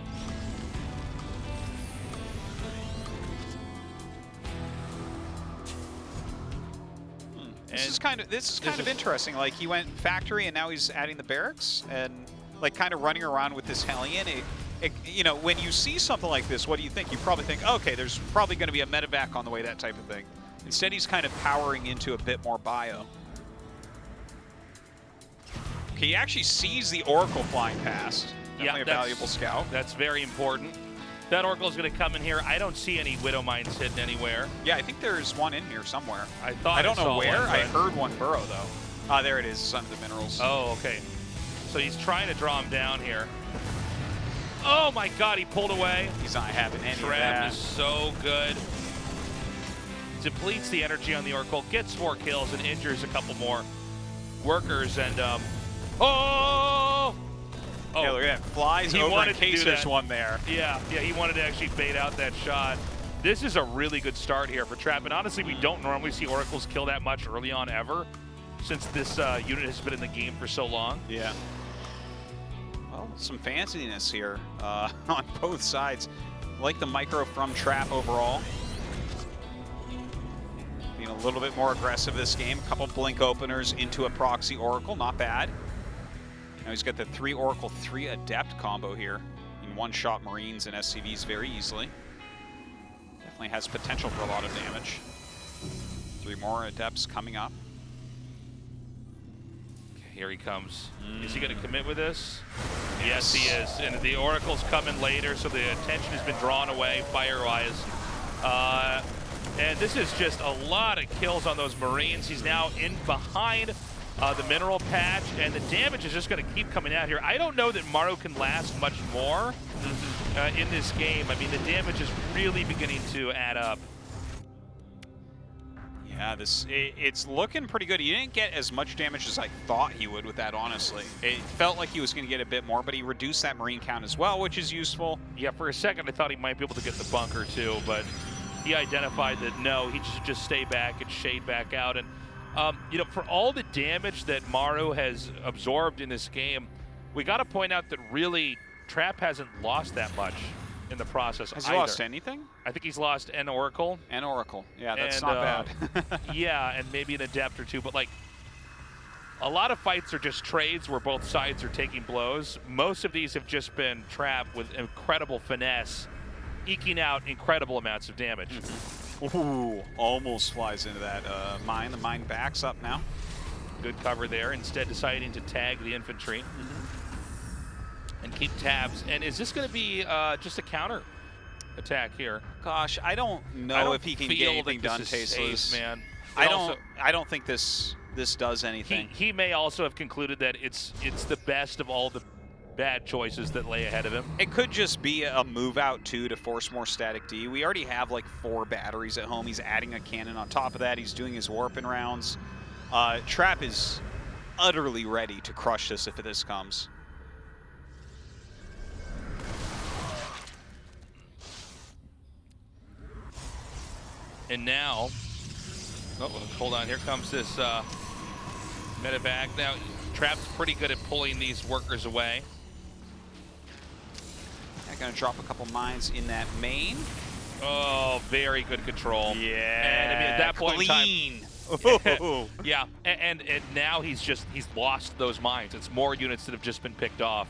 This is kind of interesting. Like he went factory and now he's adding the barracks and like kind of running around with this Hellion. You know, when you see something like this, what do you think? You probably think, okay, there's probably going to be a medevac on the way, that type of thing. Instead, he's kind of powering into a bit more bio. Okay, he actually sees the Oracle flying past. Definitely a valuable scout. That's very important. That Oracle is going to come in here. I don't see any Widow Mines hidden anywhere. Yeah, I think there's one in here somewhere. I don't know where. One, I heard one burrow, though. Ah, there it is. It's under the minerals. Oh, okay. So he's trying to draw him down here. Oh, my God, he pulled away. He's not having any of that. Trap is so good. Depletes the energy on the Oracle, gets 4 kills, and injures a couple more workers. And, oh! Yeah, look at that. Flies over in case there's one there. Yeah, he wanted to actually bait out that shot. This is a really good start here for Trap. And honestly, we don't normally see Oracles kill that much early on ever, since this unit has been in the game for so long. Yeah. Well, some fanciness here on both sides. I like the micro from Trap overall. Being a little bit more aggressive this game. A couple blink openers into a proxy Oracle, not bad. Now he's got the 3 Oracle, 3 Adept combo here. You can one-shot Marines and SCVs very easily. Definitely definitely has potential for a lot of damage. 3 more Adepts coming up. Here he comes. Is he going to commit with this? Yes, he is. And the Oracle's coming later, so the attention has been drawn away fire-wise. And this is just a lot of kills on those Marines. He's now in behind the mineral patch, and the damage is just going to keep coming out here. I don't know that Maru can last much more in this game. I mean, the damage is really beginning to add up. Yeah, it's looking pretty good. He didn't get as much damage as I thought he would with that, honestly. It felt like he was going to get a bit more, but he reduced that Marine count as well, which is useful. Yeah, for a second I thought he might be able to get the bunker too, but he identified that no, he should just stay back and shade back out. And you know, for all the damage that Maru has absorbed in this game, we got to point out that really Trap hasn't lost that much in the process. Has he lost anything? I think he's lost an Oracle. An Oracle. Yeah, that's and, not bad. Yeah, and maybe an Adept or two, but like a lot of fights are just trades where both sides are taking blows. Most of these have just been Trap with incredible finesse, eking out incredible amounts of damage. Ooh, almost flies into that mine. The mine backs up now. Good cover there, instead deciding to tag the infantry and keep tabs. And is this going to be just a counter attack here? Gosh, I don't know if he can get anything done, Tasteless. Man. I don't think this does anything. He may also have concluded that it's the best of all the bad choices that lay ahead of him. It could just be a move out too to force more static D. We already have like 4 batteries at home. He's adding a cannon on top of that. He's doing his warping rounds. Trap is utterly ready to crush this if this comes. And now, oh, hold on, here comes this medevac. Now, Trap's pretty good at pulling these workers away. I'm gonna drop a couple mines in that main. Oh, very good control. Yeah, and I mean, at that point clean. In time, yeah, and now he's lost those mines. It's more units that have just been picked off.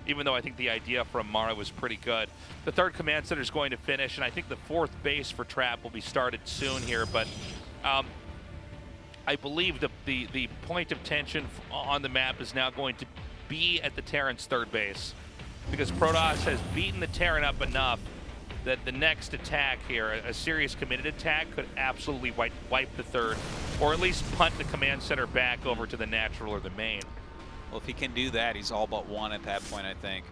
Even though I think the idea from Maru was pretty good. The 3rd command center is going to finish, and I think the 4th base for Trap will be started soon here, but I believe the point of tension on the map is now going to be at the Terran's 3rd base, because Protoss has beaten the Terran up enough that the next attack here, a serious committed attack, could absolutely wipe the 3rd, or at least punt the command center back over to the natural or the main. Well, if he can do that, he's all but won at that point, I think.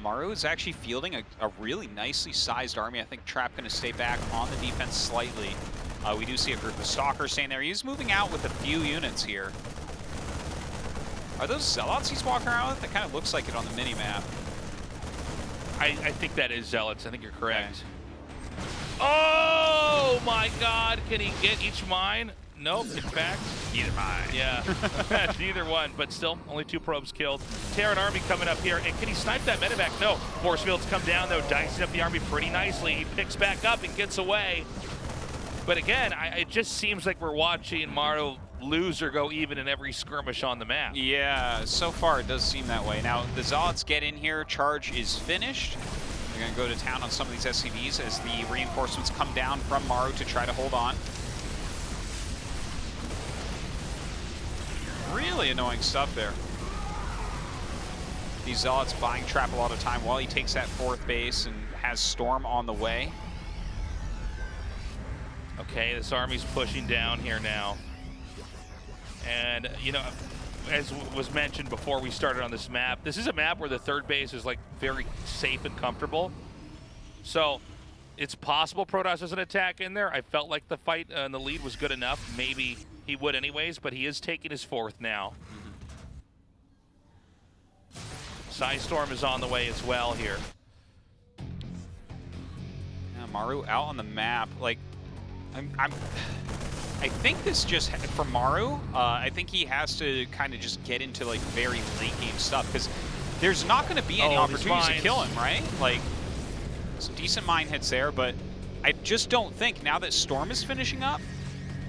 Maru is actually fielding a really nicely sized army. I think Trap going to stay back on the defense slightly. We do see a group of Stalkers staying there. He's moving out with a few units here. Are those Zealots he's walking around with? That kind of looks like it on the mini-map. I think that is Zealots. I think you're correct. Okay. Oh my God! Can he get each mine? Nope, in fact, neither mine. Yeah, neither one, but still, only 2 probes killed. Terran army coming up here, and can he snipe that medevac? No. Force fields come down, though, dicing up the army pretty nicely. He picks back up and gets away. But again, it just seems like we're watching Maru lose or go even in every skirmish on the map. Yeah, so far it does seem that way. Now, the Zealots get in here. Charge is finished. They're going to go to town on some of these SCVs as the reinforcements come down from Maru to try to hold on. Really annoying stuff there. These Zealots buying Trap a lot of time while he takes that 4th base and has Storm on the way. Okay, this army's pushing down here now. And, you know, as was mentioned before we started on this map, this is a map where the 3rd base is like very safe and comfortable. So it's possible Protoss doesn't attack in there. I felt like the fight and the lead was good enough. Maybe he would anyways, but he is taking his 4th now. Storm is on the way as well here. Yeah, Maru out on the map. Like, I think this just, for Maru, I think he has to kind of just get into like very late game stuff, because there's not going to be any opportunities to kill him, right? Like, some decent mine hits there, but I just don't think, now that Storm is finishing up,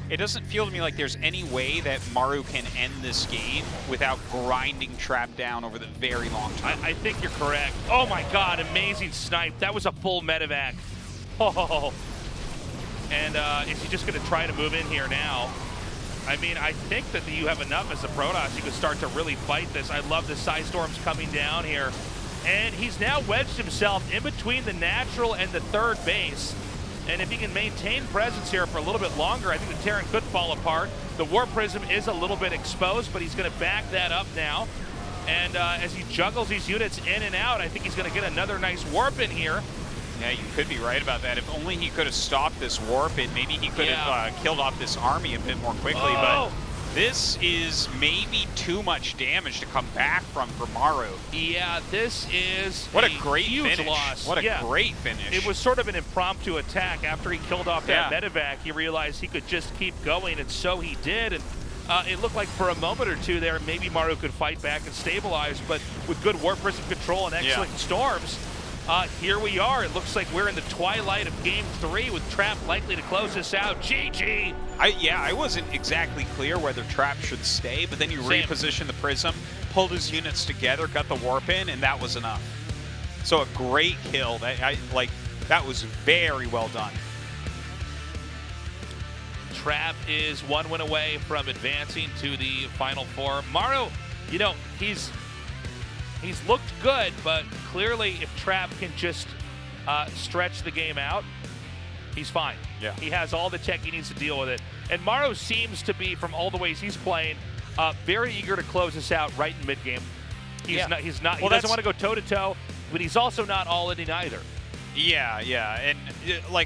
it doesn't feel to me like there's any way that Maru can end this game without grinding Trap down over the very long term. I think you're correct. Oh my God, amazing snipe. That was a full medevac. Oh, And is he just going to try to move in here now? I mean, I think that you have enough as a Protoss. You can start to really fight this. I love the Psy Storms coming down here. And he's now wedged himself in between the natural and the third base. And if he can maintain presence here for a little bit longer, I think the Terran could fall apart. The Warp Prism is a little bit exposed, but he's going to back that up now. And as he juggles these units in and out, I think he's going to get another nice warp in here. Yeah, you could be right about that. If only he could have stopped this warp, and maybe he could have killed off this army a bit more quickly. But this is maybe too much damage to come back from for Maru. Yeah, this is what a great huge finish. loss. What a great finish. It was sort of an impromptu attack. After he killed off that medevac, he realized he could just keep going, and so he did. And it looked like for a moment or two there, maybe Maru could fight back and stabilize, but with good Warp Prism control and excellent storms, here we are. It looks like we're in the twilight of Game 3 with Trap likely to close this out. GG! I wasn't exactly clear whether Trap should stay, but then you repositioned the Prism, pulled his units together, got the warp in, and that was enough. So a great kill. That was very well done. Trap is one win away from advancing to the Final Four. Maru, you know, he's looked good, but clearly if Trap can just stretch the game out, he's fine. Yeah. He has all the tech he needs to deal with it. And Maru seems to be, from all the ways he's playing, very eager to close this out right in mid-game. He doesn't want to go toe-to-toe, but he's also not all in either. Yeah, and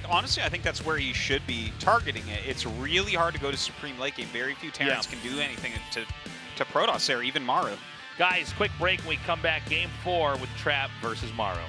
honestly, I think that's where he should be targeting it. It's really hard to go to Supreme Late Game. Very few Terrans can do anything to Protoss there, even Maru. Guys, quick break when we come back. Game 4 with Trap versus Maru.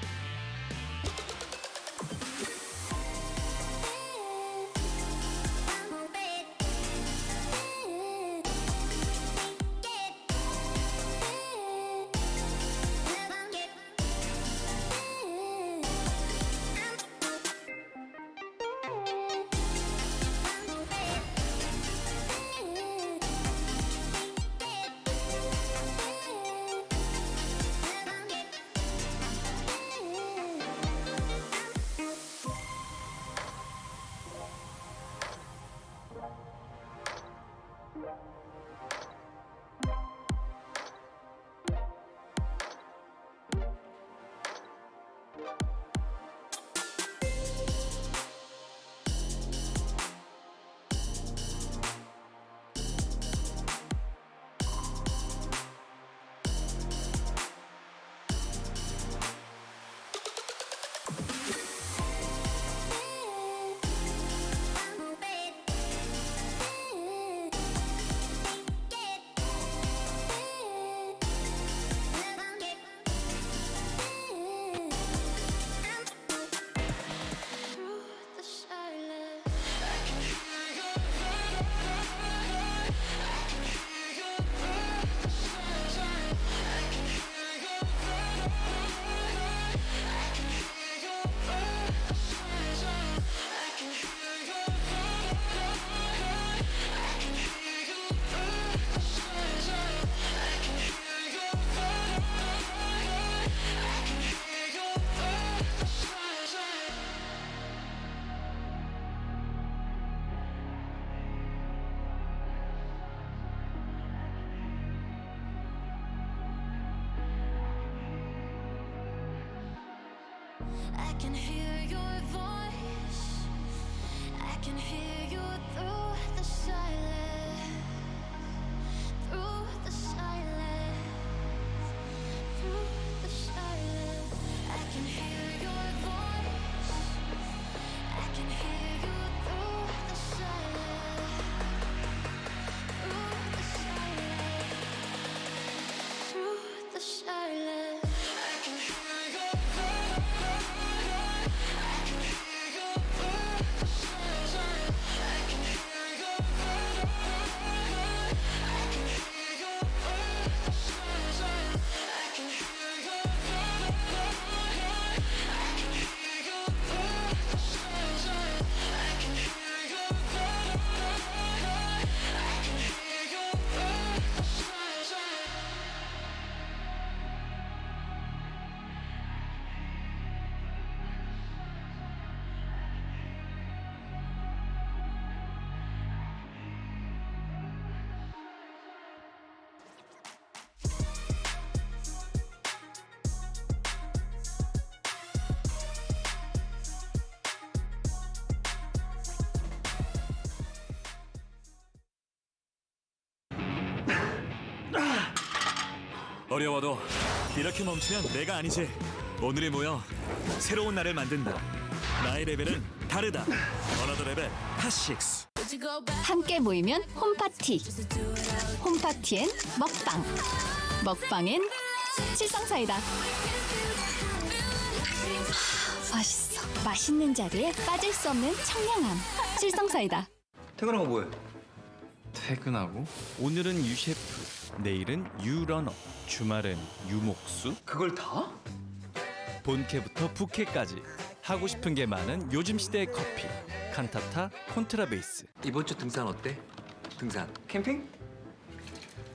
I can hear your voice. I can hear you through the silence. Through the silence. Through the silence. I can hear your voice. I can hear you through the silence. Through the silence. Through the silence. I can hear your voice. I can hear your voice. 어려워도 이렇게 멈추면 내가 아니지. 오늘이 모여 새로운 날을 만든다. 나의 레벨은 다르다. 어나더 레벨 핫6. 함께 모이면 홈파티. 홈파티엔 먹방. 먹방엔 칠성사이다. 맛있어. 맛있는 자리에 빠질 수 없는 청량함. 칠성사이다. 퇴근하고 뭐해? 퇴근하고 오늘은 유셰프, 내일은 유러너, 주말엔 유목수, 그걸 다? 본캐부터 부캐까지 하고 싶은 게 많은 요즘 시대의 커피 칸타타 콘트라베이스. 이번 주 등산 어때? 등산 캠핑?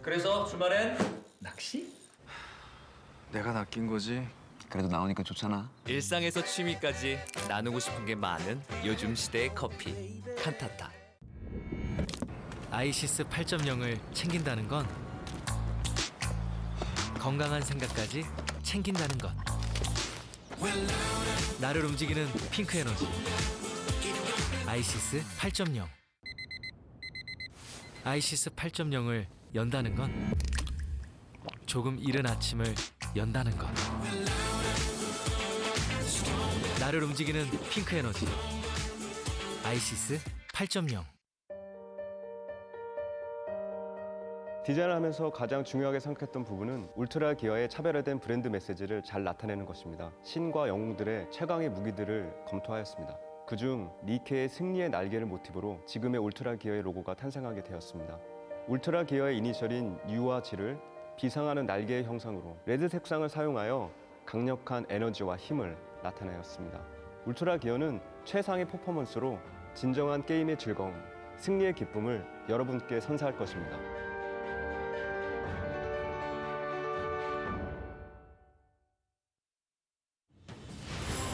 그래서 주말엔 낚시? 내가 낚인 거지. 그래도 나오니까 좋잖아. 일상에서 취미까지 나누고 싶은 게 많은 요즘 시대의 커피 칸타타. 아이시스 8.0을 챙긴다는 건 건강한 생각까지 챙긴다는 것. 나를 움직이는 핑크 에너지 아이시스 8.0. 아이시스 8.0을 연다는 건 조금 이른 아침을 연다는 것. 나를 움직이는 핑크 에너지 아이시스 8.0. 디자인을 하면서 가장 중요하게 생각했던 부분은 울트라 기어의 차별화된 브랜드 메시지를 잘 나타내는 것입니다. 신과 영웅들의 최강의 무기들을 검토하였습니다. 그중 니케의 승리의 날개를 모티브로 지금의 울트라 기어의 로고가 탄생하게 되었습니다. 울트라 기어의 이니셜인 U와 G를 비상하는 날개의 형상으로 레드 색상을 사용하여 강력한 에너지와 힘을 나타내었습니다. 울트라 기어는 최상의 퍼포먼스로 진정한 게임의 즐거움, 승리의 기쁨을 여러분께 선사할 것입니다.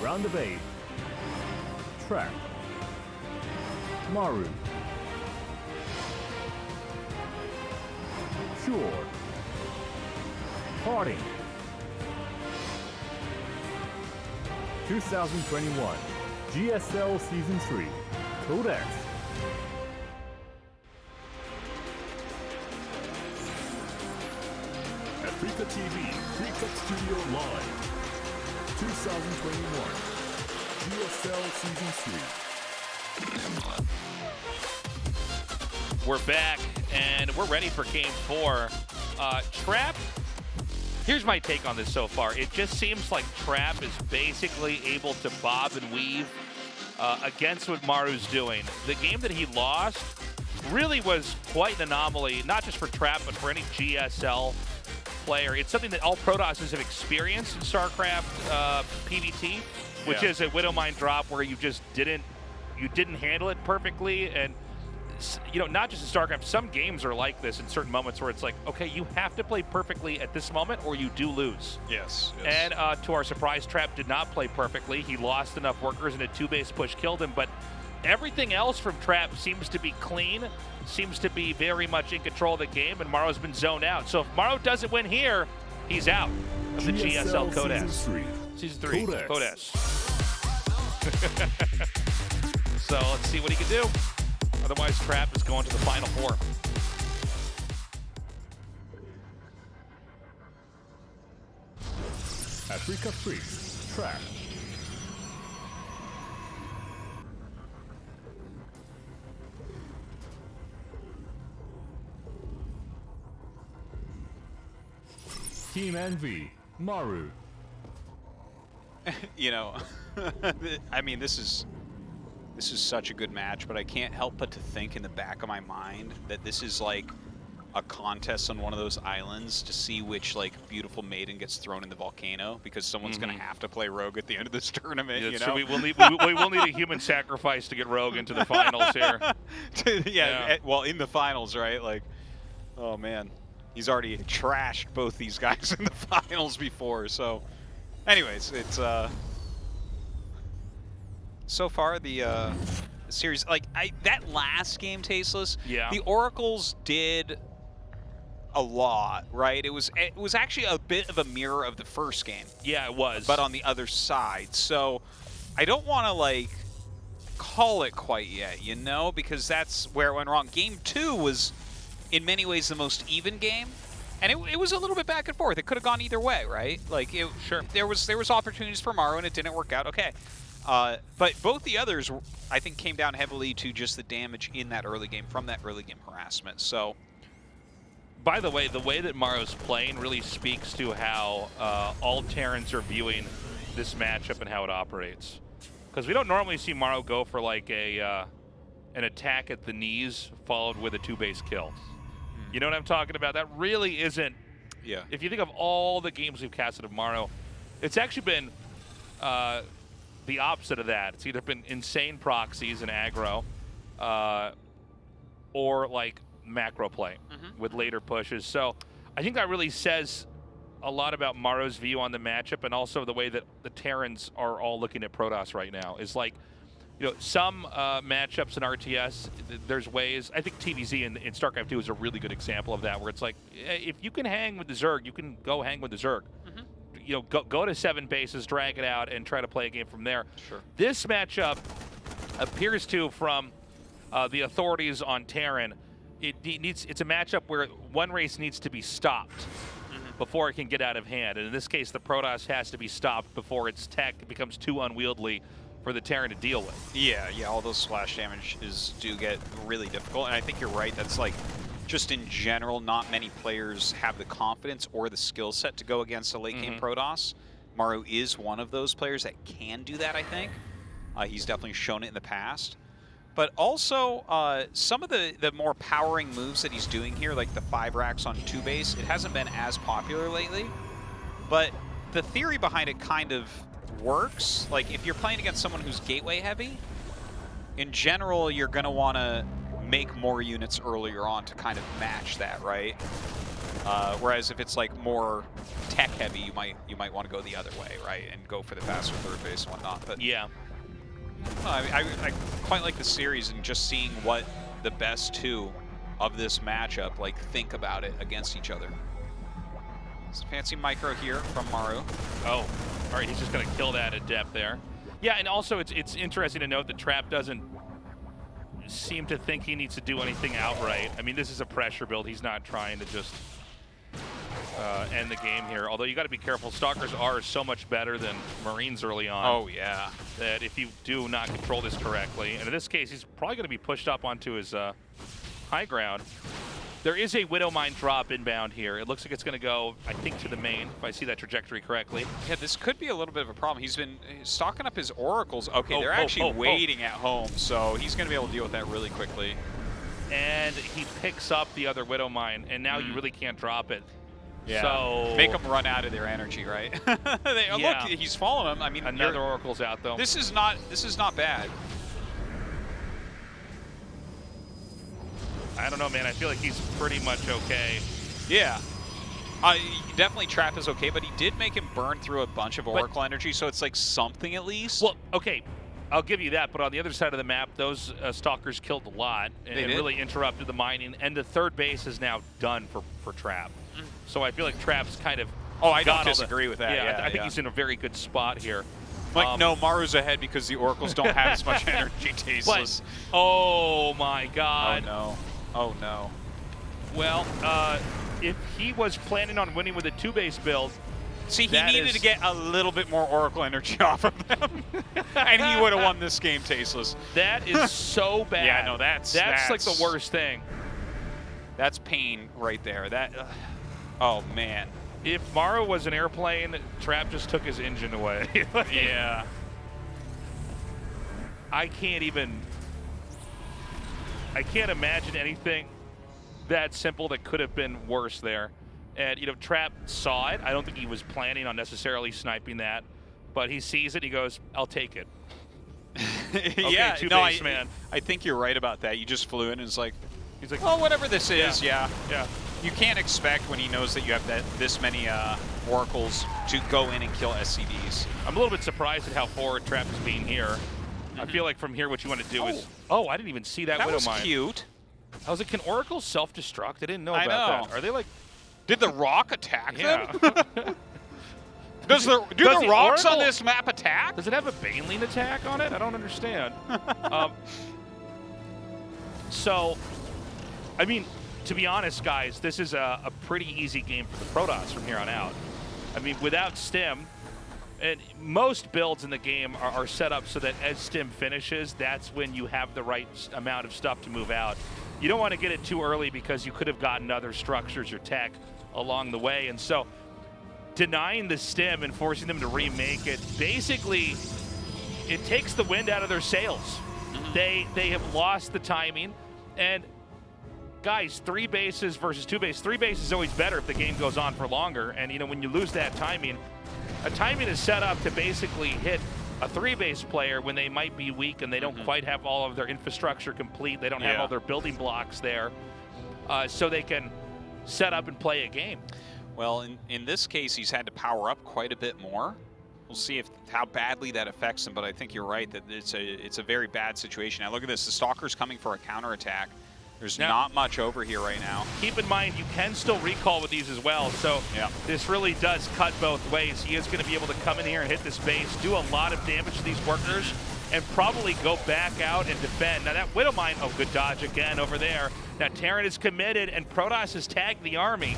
Round of 8. Track. Maru. Pure. Party. 2021 GSL Season 3. Codex. Africa TV, Pre-Cut Studio Live. 2021 GSL Season 3. We're back, and we're ready for Game 4. Trap, here's my take on this so far. It just seems like Trap is basically able to bob and weave against what Maru's doing. The game that he lost really was quite an anomaly, not just for Trap, but for any GSL player. It's something that all Protosses have experienced in StarCraft PvT, which is a Widowmine drop where you just didn't handle it perfectly. And you know, not just in StarCraft, some games are like this in certain moments where it's like, okay, you have to play perfectly at this moment or you do lose. Yes. And to our surprise, Trap did not play perfectly. He lost enough workers and a 2-base push killed him, but everything else from Trap seems to be clean, seems to be very much in control of the game, and Maru's been zoned out. So if Maru doesn't win here, he's out of the GSL Codex. Season 3, Codex. So let's see what he can do. Otherwise, Trap is going to the Final Four. Africa Freaks. Track. Team Envy, Maru. You know, I mean, this is such a good match, but I can't help but to think in the back of my mind that this is like a contest on one of those islands to see which like beautiful maiden gets thrown in the volcano, because someone's gonna have to play Rogue at the end of this tournament. Yeah, you so know? we will need a human sacrifice to get Rogue into the finals here. Well, in the finals, right? Like, oh man, he's already trashed both these guys in the finals before. So, anyways, it's so far the series, like that last game, Tasteless. Yeah. The Oracles did a lot, right? It was actually a bit of a mirror of the first game. Yeah, it was. But on the other side. So I don't want to like call it quite yet, you know, because that's where it went wrong. Game 2 was in many ways the most even game. And it was a little bit back and forth. It could have gone either way, right? Like, Sure. there was opportunities for Maru, and it didn't work out. Okay. But both the others, I think, came down heavily to just the damage in that early game from that early game harassment. So, By the way that Maru's playing really speaks to how all Terrans are viewing this matchup and how it operates. Because we don't normally see Maru go for like an attack at the knees followed with a 2-base kill. You know what I'm talking about? That really isn't. yeah. If you think of all the games we've casted of Maru, it's actually been the opposite of that. It's either been insane proxies and aggro, or like macro play with later pushes. So I think that really says a lot about Maru's view on the matchup, and also the way that the Terrans are all looking at Protoss right now. Is like, you know, some matchups in RTS, there's ways. I think TVZ in StarCraft 2 is a really good example of that, where it's like, if you can hang with the Zerg, you can go hang with the Zerg. You know, go to 7 bases, drag it out, and try to play a game from there. Sure. This matchup appears to, from the authorities on Terran, it's a matchup where one race needs to be stopped before it can get out of hand. And in this case, the Protoss has to be stopped before its tech becomes too unwieldy for the Terran to deal with. Yeah, all those splash damages do get really difficult. And I think you're right. That's like, just in general, not many players have the confidence or the skill set to go against a late game Protoss. Maru is one of those players that can do that, I think. He's definitely shown it in the past. But also, some of the more powering moves that he's doing here, like the 5 racks on 2 base, it hasn't been as popular lately. But the theory behind it kind of works. Like, if you're playing against someone who's gateway heavy, in general, you're going to want to make more units earlier on to kind of match that, right? Whereas if it's like more tech heavy, you might want to go the other way, right, and go for the faster third base and whatnot. But yeah, I quite like the series and just seeing what the best 2 of this matchup like think about it against each other. It's a fancy micro here from Maru. Oh, all right, he's just going to kill that at depth there. Yeah, and also it's interesting to note that Trap doesn't seem to think he needs to do anything outright. I mean, this is a pressure build. He's not trying to just end the game here. Although you got to be careful. Stalkers are so much better than Marines early on. Oh, yeah. That if you do not control this correctly, and in this case, he's probably going to be pushed up onto his high ground. There is a Widow Mine drop inbound here. It looks like it's going to go, I think, to the main, if I see that trajectory correctly. Yeah, this could be a little bit of a problem. He's been stocking up his oracles. Okay, they're actually waiting at home, so he's going to be able to deal with that really quickly. And he picks up the other Widow Mine, and now you really can't drop it. Yeah. So make them run out of their energy, right? Yeah. Look, he's following them. I mean, another Oracle's out though. This is not bad. I don't know, man. I feel like he's pretty much okay. Yeah. Definitely Trap is okay, but he did make him burn through a bunch of Oracle energy, so it's like something at least. Well, okay. I'll give you that, but on the other side of the map, those Stalkers killed a lot and really interrupted the mining, and the third base is now done for Trap. So I feel like Trap's kind of... Oh, I don't disagree with that. Yeah, I think he's in a very good spot here. Like, no, Maru's ahead because the Oracles don't have as much energy, Tasteless. But, oh my god. Oh no. Oh no. Well, if he was planning on winning with a 2-base build... See, he needed to get a little bit more Oracle energy off of them, and he would have won this game, Tasteless. That is so bad. Yeah, no, that's like the worst thing. That's pain right there. That, oh man. If Maru was an airplane, Trap just took his engine away. Yeah. I can't imagine anything that simple that could have been worse there. And, you know, Trap saw it. I don't think he was planning on necessarily sniping that, but he sees it. He goes, "I'll take it." Okay, yeah, two-base, man. I think you're right about that. You just flew in and it's like, he's like, "Oh, whatever this is, yeah." You can't expect when he knows that you have this many Oracles to go in and kill SCVs. I'm a little bit surprised at how forward Trap is being here. I feel like from here, what you want to do is, I didn't even see that Widow Mine. That was cute. I was like, can Oracles self-destruct? I didn't know about that. Are they like? Did the rock attack them? Do the rocks on this map attack? Does it have a Baneling attack on it? I don't understand. So, I mean, to be honest, guys, this is a pretty easy game for the Protoss from here on out. I mean, without Stim, and most builds in the game are set up so that as Stim finishes, that's when you have the right amount of stuff to move out. You don't want to get it too early because you could have gotten other structures or tech along the way. And so denying the Stim and forcing them to remake it, basically, it takes the wind out of their sails. They have lost the timing. And guys, 3 bases versus 2 bases. 3 bases is always better if the game goes on for longer. And you know, when you lose that timing, a timing is set up to basically hit a 3-base player when they might be weak and they don't quite have all of their infrastructure complete. They don't have all their building blocks there, so they can set up and play a game. Well, in this case, he's had to power up quite a bit more. We'll see how badly that affects him, but I think you're right that it's a very bad situation. Now look at this, the Stalker's coming for a counterattack. There's not much over here right now. Keep in mind, you can still recall with these as well, so this really does cut both ways. He is going to be able to come in here and hit this base, do a lot of damage to these workers, and probably go back out and defend. Now that Widow Mine, oh, good dodge again over there. Now Terran is committed, and Protoss has tagged the army.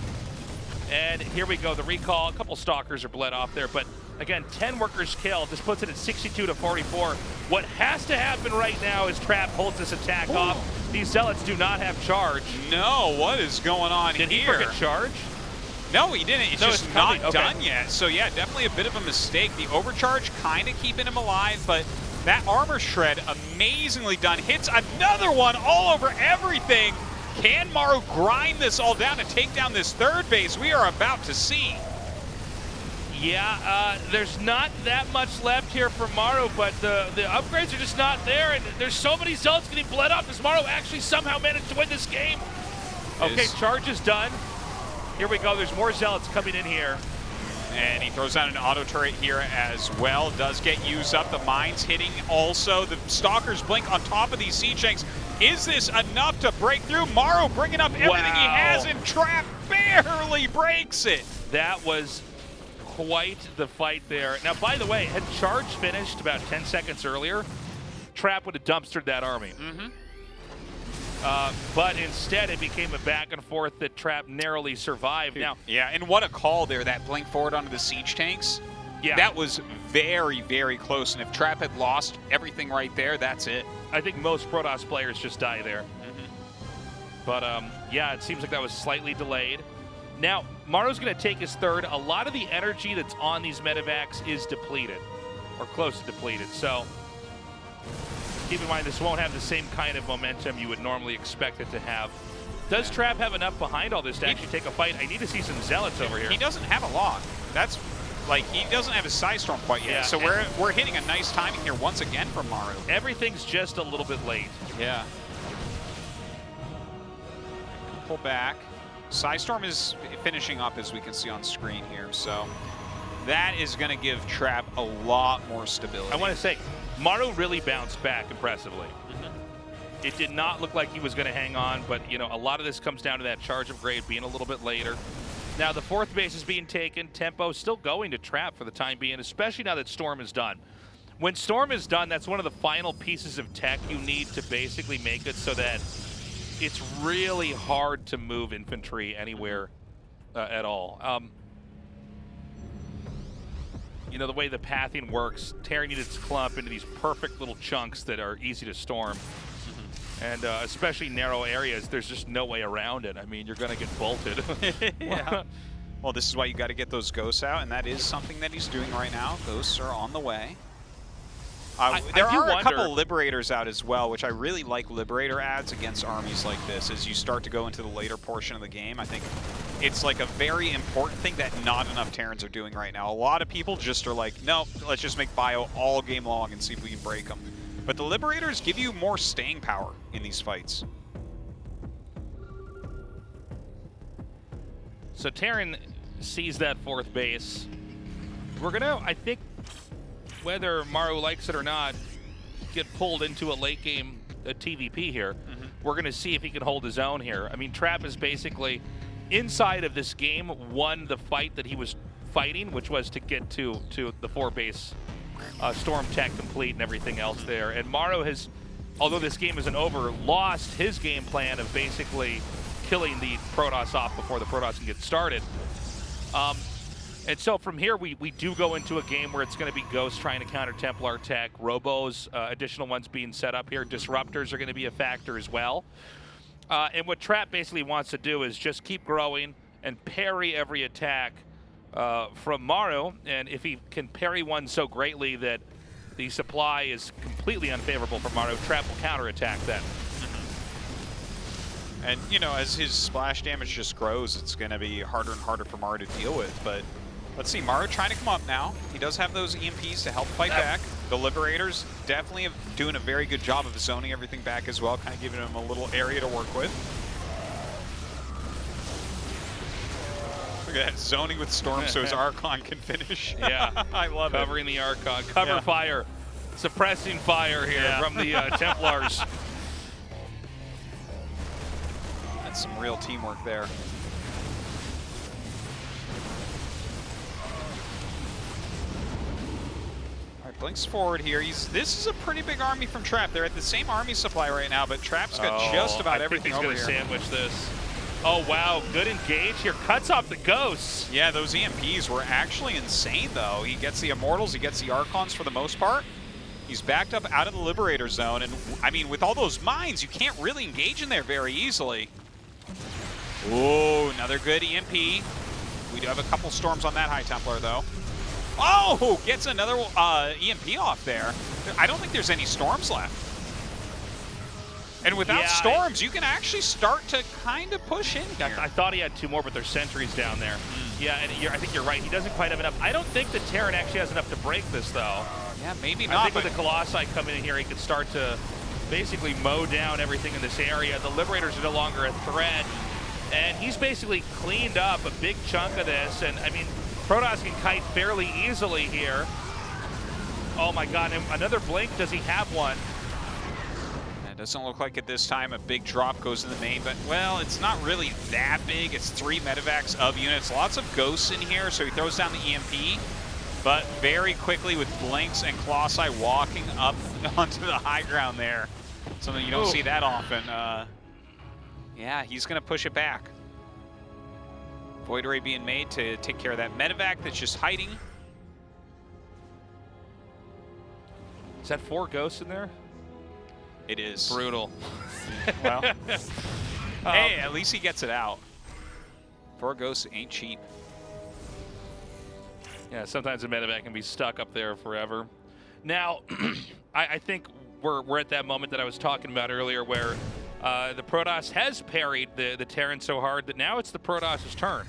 And here we go, the recall. A couple Stalkers are bled off there, but again, 10 workers killed. This puts it at 62 to 44. What has to happen right now is Trap holds this attack off. These Zealots do not have charge. No, what is going on here? Did he forget charge? No, he didn't. It's just not done yet. So yeah, definitely a bit of a mistake. The overcharge kind of keeping him alive, but that armor shred, amazingly done. Hits another one all over everything. Can Maru grind this all down and take down this 3rd base? We are about to see. Yeah, there's not that much left here for Maru, but the upgrades are just not there, and there's so many Zealots getting bled up. Does Maru actually somehow manage to win this game? Okay, charge is done. Here we go, there's more Zealots coming in here. And he throws out an auto turret here as well. Does get used up. The mines hitting also. The Stalkers blink on top of these siege tanks. Is this enough to break through? Maru bringing up everything he has, and Trap barely breaks it. That was quite the fight there. Now, by the way, had charge finished about 10 seconds earlier, Trap would have dumpstered that army. But instead, it became a back and forth that Trap narrowly survived. Now, yeah, and what a call there, that blink forward onto the siege tanks. Yeah, that was very, very close. And if Trap had lost everything right there, that's it. I think most Protoss players just die there. But yeah, it seems like that was slightly delayed. Now, Maru's going to take his 3rd. A lot of the energy that's on these medevacs is depleted, or close to depleted. So keep in mind, this won't have the same kind of momentum you would normally expect it to have. Does Trap have enough behind all this to actually take a fight? I need to see some Zealots over here. He doesn't have a lot. That's like, he doesn't have his Psystorm quite yet. So we're hitting a nice timing here once again from Maru. Everything's just a little bit late. Yeah. Pull back. Psystorm is finishing up, as we can see on screen here, so that is going to give Trap a lot more stability. I want to say, Maru really bounced back impressively. It did not look like he was going to hang on, but you know, a lot of this comes down to that charge upgrade being a little bit later. Now the 4th base is being taken. Tempo still going to Trap for the time being, especially now that Storm is done. When Storm is done, that's one of the final pieces of tech you need to basically make it so that it's really hard to move infantry anywhere at all. You know, the way the pathing works, Terran needs its clump into these perfect little chunks that are easy to storm. And especially narrow areas, there's just no way around it. I mean, you're going to get bolted. Yeah. Well, this is why you got to get those ghosts out, and that is something that he's doing right now. Ghosts are on the way. There are a couple Liberators out as well, which I really like Liberator adds against armies like this. As you start to go into the later portion of the game, I think it's like a very important thing that not enough Terrans are doing right now. A lot of people just are like, no, let's just make bio all game long and see if we can break them. But the Liberators give you more staying power in these fights. So Terran sees that 4th base. We're going to, I think, whether Maru likes it or not, get pulled into a late game TVP here. We're going to see if he can hold his own here. I mean, Trap is basically, inside of this game, won the fight that he was fighting, which was to get to the 4-base Storm tech complete and everything else there. And Maru has, although this game isn't over, lost his game plan of basically killing the Protoss off before the Protoss can get started. And so from here, we do go into a game where it's going to be Ghost trying to counter Templar tech, Robos, additional ones being set up here. Disruptors are going to be a factor as well. And what Trap basically wants to do is just keep growing and parry every attack from Maru. And if he can parry one so greatly that the supply is completely unfavorable for Maru, Trap will counterattack then. And, you know, as his splash damage just grows, it's going to be harder and harder for Maru to deal with. But let's see, Maru trying to come up now. He does have those EMPs to help fight back. The Liberators definitely doing a very good job of zoning everything back as well, kind of giving him a little area to work with. Look at that, zoning with Storm so his Archon can finish. Yeah, I love Covering the Archon. Cover fire. Suppressing fire here from the Templars. That's some real teamwork there. All right, Blinks forward here. This is a pretty big army from Trap. They're at the same army supply right now, but Trap's got just about everything over here. I think he's going to sandwich this. Oh, wow. Good engage here. Cuts off the Ghosts. Yeah, those EMPs were actually insane, though. He gets the Immortals. He gets the Archons for the most part. He's backed up out of the Liberator zone. And, I mean, with all those mines, you can't really engage in there very easily. Oh, another good EMP. We do have a couple Storms on that High Templar, though. Oh, gets another EMP off there. I don't think there's any Storms left. And without Storms, you can actually start to kind of push in here. I thought he had two more, but there's sentries down there. Yeah, and I think you're right. He doesn't quite have enough. I don't think the Terran actually has enough to break this, though. Yeah, maybe not. I think with the Colossi coming in here, he could start to basically mow down everything in this area. The Liberators are no longer a threat. And he's basically cleaned up a big chunk of this. And, I mean, Protoss can kite fairly easily here. Oh, my God. And another blink. Does he have one? It doesn't look like at this time a big drop goes in the main, but, well, it's not really that big. It's 3 medevacs of units. Lots of Ghosts in here, so he throws down the EMP. But very quickly with Blinks and Colossi walking up onto the high ground there. Something you don't see that often. Yeah, he's going to push it back. Void Ray being made to take care of that medevac that's just hiding. Is that 4 Ghosts in there? It is. Brutal. Well, hey, at least he gets it out. 4 Ghosts ain't cheap. Yeah, sometimes a medevac can be stuck up there forever. Now, I think we're at that moment that I was talking about earlier where the Protoss has parried the Terran so hard that now it's the Protoss' turn.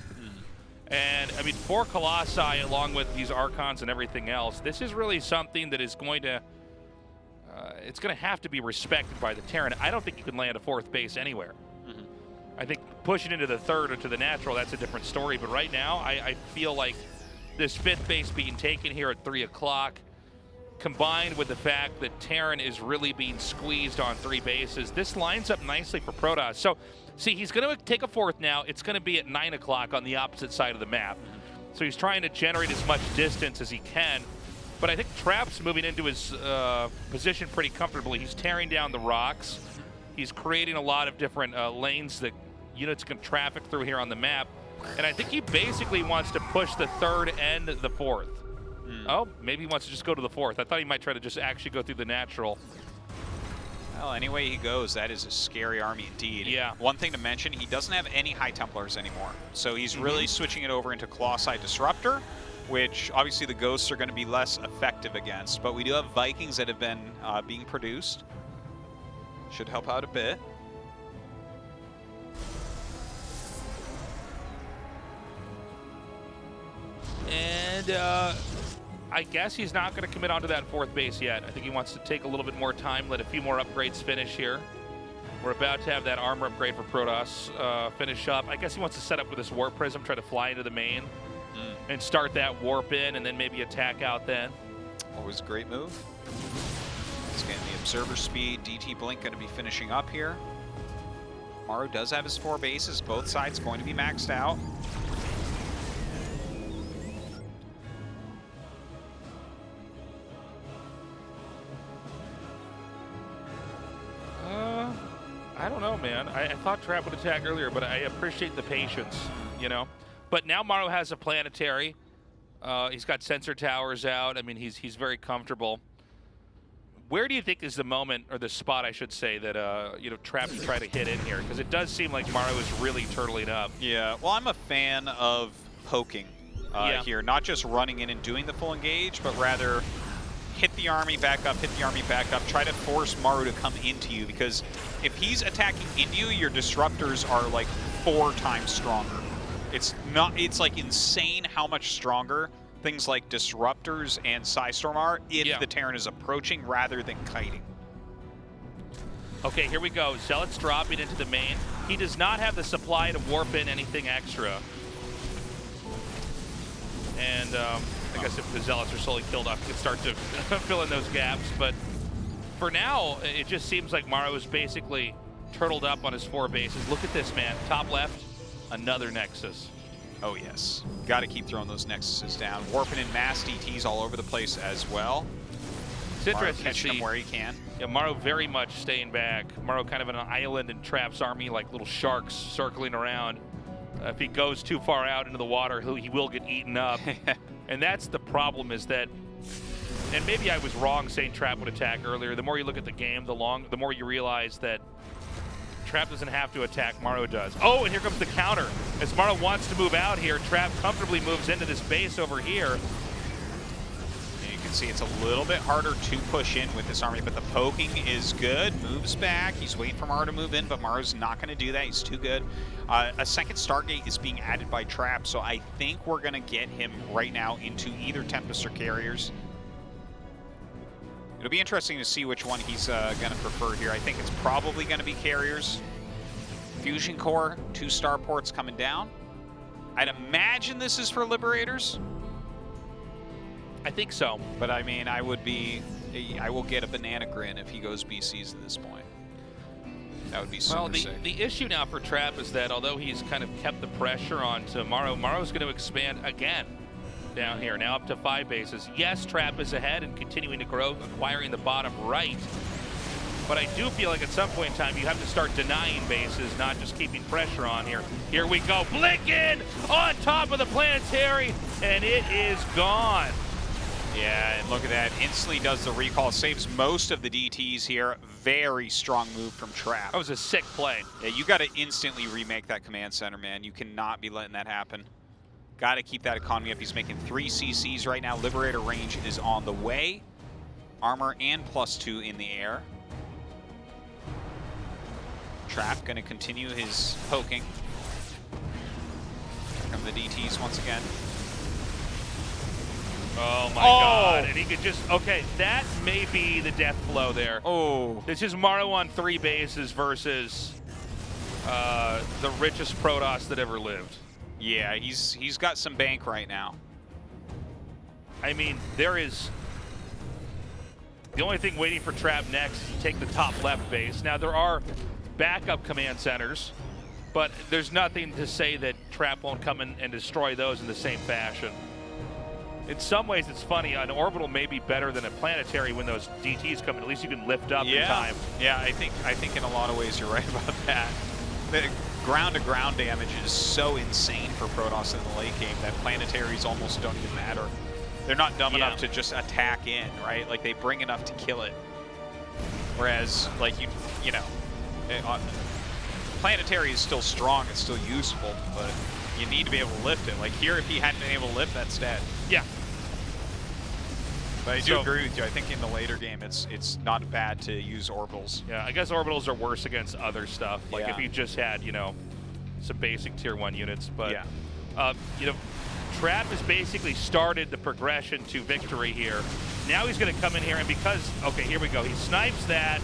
And, I mean, 4 Colossi along with these Archons and everything else, this is really something that is going to, it's going to have to be respected by the Terran. I don't think you can land a 4th base anywhere. I think pushing into the 3rd or to the natural, that's a different story. But right now, I feel like this 5th base being taken here at 3 o'clock, combined with the fact that Terran is really being squeezed on 3 bases, this lines up nicely for Protoss. So, see, he's going to take a 4th now. It's going to be at 9 o'clock on the opposite side of the map. So he's trying to generate as much distance as he can. But I think Trap's moving into his position pretty comfortably. He's tearing down the rocks. He's creating a lot of different lanes that units can traffic through here on the map. And I think he basically wants to push the 3rd and the 4th. Oh, maybe he wants to just go to the 4th. I thought he might try to just actually go through the natural. Well, any way he goes, that is a scary army indeed. Yeah. One thing to mention, he doesn't have any High Templars anymore. So he's really switching it over into Colossi Disruptor, which obviously the Ghosts are going to be less effective against. But we do have Vikings that have been being produced. Should help out a bit. And I guess he's not going to commit onto that 4th base yet. I think he wants to take a little bit more time, let a few more upgrades finish here. We're about to have that armor upgrade for Protoss finish up. I guess he wants to set up with this Warp Prism, try to fly into the main and start that warp in and then maybe attack out then. Always a great move. He's getting the Observer speed. DT Blink going to be finishing up here. Maru does have his 4 bases. Both sides going to be maxed out. I don't know, man. I thought Trap would attack earlier, but I appreciate the patience, you know. But now Maru has a planetary. He's got sensor towers out. I mean, he's very comfortable. Where do you think is the moment, or the spot, I should say, that you know, Trap can try to hit in here? Because it does seem like Maru is really turtling up. Yeah, well, I'm a fan of poking here, not just running in and doing the full engage, but rather hit the army back up, try to force Maru to come into you, because if he's attacking into you, your disruptors are like 4 times stronger. It's like insane how much stronger things like disruptors and Psystorm are if the Terran is approaching rather than kiting. Okay, here we go. Zealot's dropping into the main. He does not have the supply to warp in anything extra. And I guess if the Zealots are slowly killed off, he can start to fill in those gaps. But for now, it just seems like Maru is basically turtled up on his 4 bases. Look at this, man. Top left, another Nexus. Oh, yes. Got to keep throwing those Nexuses down. Warping in mass DTs all over the place as well. It's interesting catching to see him where he can. Yeah, Maru very much staying back. Maru kind of an island in Trap's army, like little sharks circling around. If he goes too far out into the water, he will get eaten up. And that's the problem, is that, and maybe I was wrong saying Trap would attack earlier. The more you look at the game, the more you realize that Trap doesn't have to attack, Maru does. Oh, and here comes the counter. As Maru wants to move out here, Trap comfortably moves into this base over here. And you can see it's a little bit harder to push in with this army, but the poking is good. Moves back. He's waiting for Maru to move in, but Maru's not going to do that. He's too good. A second Stargate is being added by Trap, so I think we're going to get him right now into either Tempest or Carriers. It'll be interesting to see which one he's going to prefer here. I think it's probably going to be Carriers. Fusion Core, 2 starports coming down. I'd imagine this is for Liberators. I think so. But I mean, I will get a banana grin if he goes BCs at this point. That would be super sick. The issue now for Trap is that although he's kind of kept the pressure on to Maru's going to expand again down here, now up to 5 bases. Yes, Trap is ahead and continuing to grow, acquiring the bottom right. But I do feel like at some point in time you have to start denying bases, not just keeping pressure on here. Here we go, Blinken on top of the planetary, and it is gone. Yeah, and look at that. Instantly does the recall, saves most of the DTs here. Very strong move from Trap. That was a sick play. Yeah, you got to instantly remake that command center, man. You cannot be letting that happen. Got to keep that economy up. He's making 3 CCs right now. Liberator range is on the way. Armor and +2 in the air. Trap going to continue his poking. Here come the DTs once again. Oh my God, and he could just, okay, that may be the death blow there. Oh. This is Maru on 3 bases versus the richest Protoss that ever lived. Yeah, he's got some bank right now. I mean, there is, the only thing waiting for Trap next is to take the top left base. Now there are backup command centers, but there's nothing to say that Trap won't come in and destroy those in the same fashion. In some ways, it's funny. An orbital may be better than a planetary when those DTs come in. At least you can lift up in time. Yeah, I think in a lot of ways you're right about that. The ground-to-ground damage is so insane for Protoss in the late game that planetaries almost don't even matter. They're not dumb enough to just attack in, right? Like, they bring enough to kill it. Whereas, like, you know, planetary is still strong, it's still useful, but you need to be able to lift it. Like here, if he hadn't been able to lift, that's dead. Yeah. But I do agree with you. I think in the later game, it's not bad to use orbitals. Yeah, I guess orbitals are worse against other stuff. Like if you just had, you know, some basic tier 1 units. But, you know, Trap has basically started the progression to victory here. Now he's going to come in here and because, okay, here we go. He snipes that.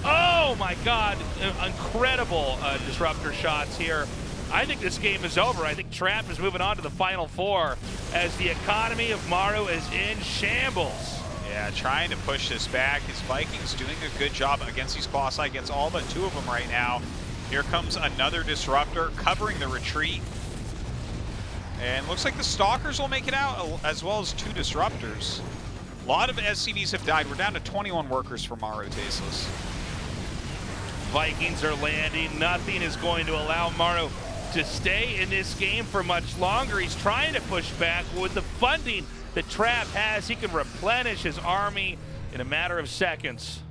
Oh my God, incredible disruptor shots here. I think this game is over. I think Trap is moving on to the Final 4 as the economy of Maru is in shambles. Yeah, trying to push this back. His Vikings doing a good job against these Colossi. Gets all but 2 of them right now. Here comes another disruptor covering the retreat. And looks like the Stalkers will make it out, as well as 2 disruptors. A lot of SCVs have died. We're down to 21 workers for Maru, Tasteless. Vikings are landing. Nothing is going to allow Maru to stay in this game for much longer. He's trying to push back. With the funding that Trap has, he can replenish his army in a matter of seconds.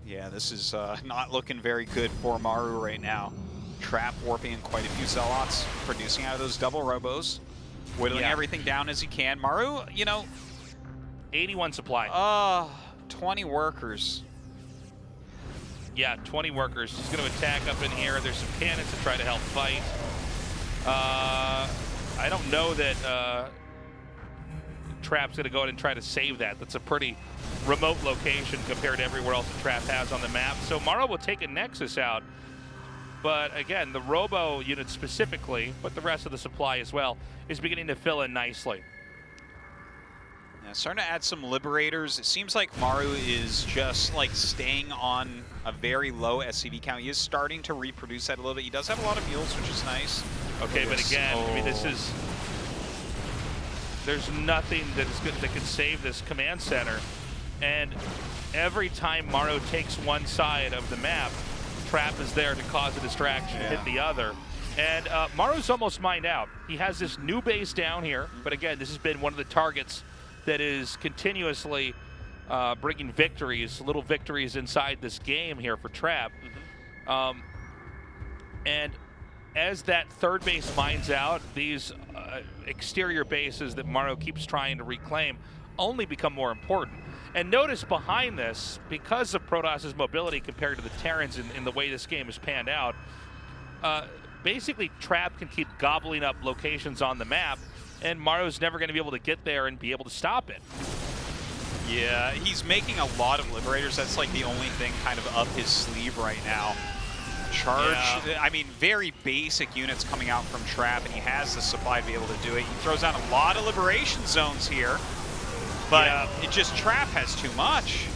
Yeah, this is not looking very good for Maru right now. Trap warping in quite a few Zealots, producing out of those double robos, whittling everything down as he can. Maru, you know, 81 supply. 20 workers. Yeah, 20 workers. He's going to attack up in here. There's some cannons to try to help fight. I don't know that Trap's going to go ahead and try to save that. That's a pretty remote location compared to everywhere else that Trap has on the map. So Maru will take a Nexus out. But again, the Robo unit specifically, but the rest of the supply as well, is beginning to fill in nicely. Yeah, starting to add some Liberators. It seems like Maru is just like staying on a very low SCV count. He is starting to reproduce that a little bit. He does have a lot of mules, which is nice. Okay, but again, I mean, this is... There's nothing that is good that can save this command center. And every time Maru takes one side of the map, Trap is there to cause a distraction to hit the other. And Maru's almost mined out. He has this new base down here, but again, this has been one of the targets that is continuously bringing victories, little victories inside this game here for Trap. And as that third base mines out, these exterior bases that Maru keeps trying to reclaim only become more important. And notice behind this, because of Protoss's mobility compared to the Terrans in the way this game has panned out, basically Trap can keep gobbling up locations on the map, and Maru's never going to be able to get there and be able to stop it. Yeah, he's making a lot of Liberators. That's like the only thing kind of up his sleeve right now. Charge, I mean, very basic units coming out from Trap, and he has the supply to be able to do it. He throws out a lot of Liberation Zones here. But it just Trap has too much.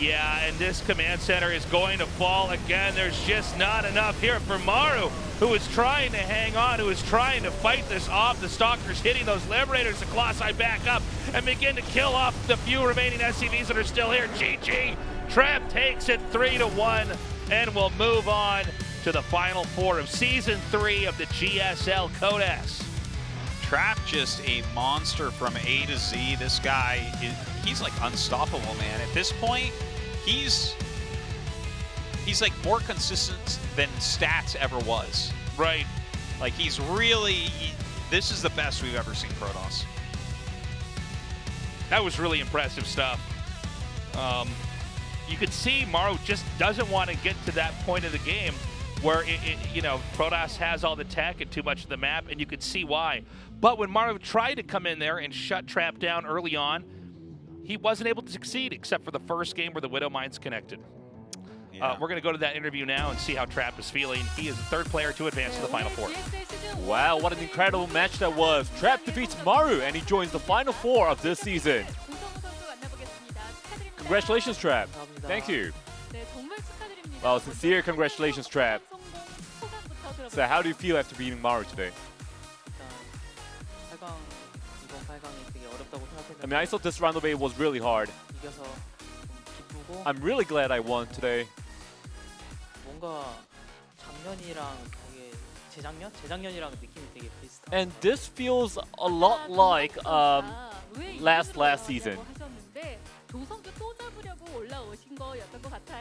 Yeah, and this command center is going to fall again. There's just not enough here for Maru, who is trying to hang on, who is trying to fight this off. The Stalkers hitting those Liberators. The Colossi back up and begin to kill off the few remaining SCVs that are still here. GG. Trap takes it 3-1 and will move on to the Final Four of Season 3 of the GSL Code S. Trap just a monster from A to Z. This guy, he's like unstoppable, man. At this point, he's like more consistent than Stats ever was. Right. Like he's really, this is the best we've ever seen Protoss. That was really impressive stuff. You could see Maru just doesn't want to get to that point of the game where you know, Protoss has all the tech and too much of the map, and you could see why. But when Maru tried to come in there and shut Trap down early on, he wasn't able to succeed, except for the first game where the Widow Mines connected. We're going to go to that interview now and see how Trap is feeling. He is the third player to advance to the Final Four. Wow, what an incredible match that was. Trap defeats Maru, and he joins the Final Four of this season. Congratulations, Trap. Thank you. Well, sincere congratulations, Trap. So how do you feel after beating Maru today? I mean, I thought this round of 8 was really hard. I'm really glad I won today. And this feels a lot like last season.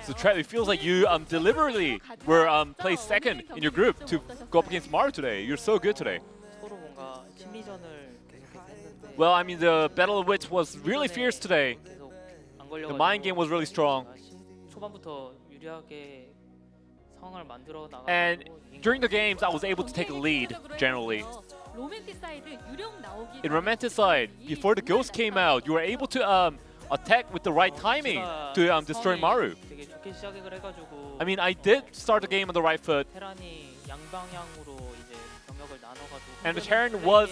So Trap, it feels like you deliberately were placed second in your group to go up against Maru today. You're so good today. Well, I mean, the Battle of Wits was really fierce today. The mind game was really strong. And during the games, I was able to take a lead, generally. In Romanticide, before the Ghost came out, you were able to attack with the right timing to destroy Maru. I mean, I did start the game on the right foot. And the Terran was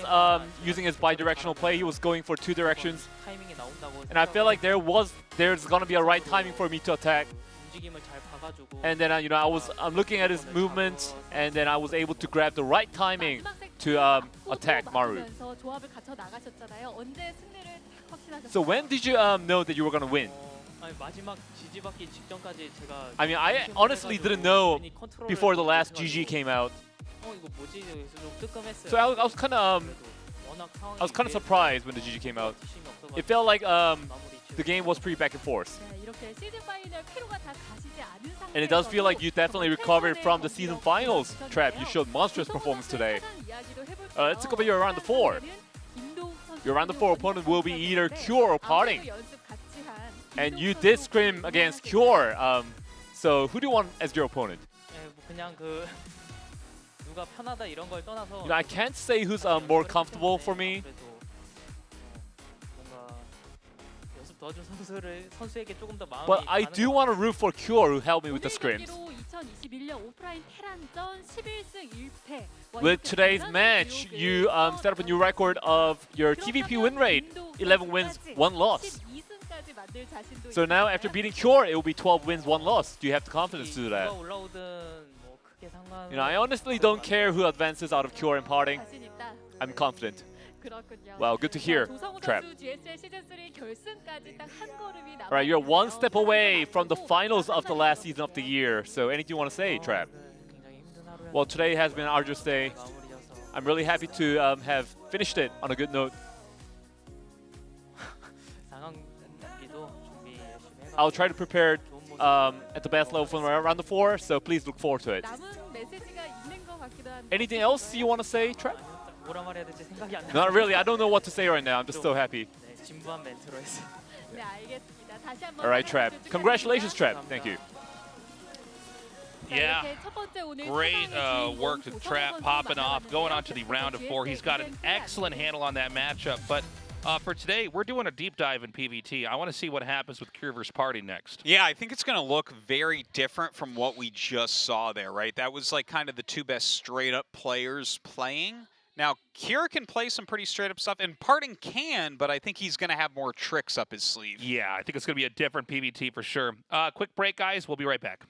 using his bi-directional play. He was going for 2 directions. And I felt like there's gonna be a right timing for me to attack. And then you know, I'm looking at his movements, and then I was able to grab the right timing to attack Maru. So when did you know that you were gonna win? I mean, I honestly didn't know before the last GG came out. So I was kind of surprised when the GG came out. It felt like the game was pretty back and forth. And it does feel like you definitely recovered from the season finals, Trap. You showed monstrous performance today. Let's talk about your round of 4. Your round of 4 opponent will be either Cure or Parting. And you did scrim against Cure. So who do you want as your opponent? You know, I can't say who's more comfortable for me. But I do want to root for Cure, who helped me with the scrims. With today's match, you set up a new record of your TVP win rate, 11 wins, 1 loss. So now after beating Cure, it will be 12 wins, 1 loss. Do you have the confidence to do that? You know, I honestly don't care who advances out of Cure and Parting. I'm confident. Well, good to hear, Trap. Alright, you're 1 step away from the finals of the last season of the year. So anything you want to say, Trap? Well, today has been an arduous day. I'm really happy to have finished it on a good note. I'll try to prepare at the best level for round of 4, so please look forward to it. Anything else you want to say, Trap? Not really. I don't know what to say right now. I'm just so happy. Alright, Trap. Congratulations, Trap. Thank you. Yeah, great work to Trap, popping off, going on to the round of 4. He's got an excellent handle on that matchup, but for today, we're doing a deep dive in PVT. I want to see what happens with Cure vs. Party next. Yeah, I think it's going to look very different from what we just saw there, right? That was like kind of the 2 best straight-up players playing. Now, Cure can play some pretty straight-up stuff, and Parting can, but I think he's going to have more tricks up his sleeve. Yeah, I think it's going to be a different PVT for sure. Quick break, guys. We'll be right back.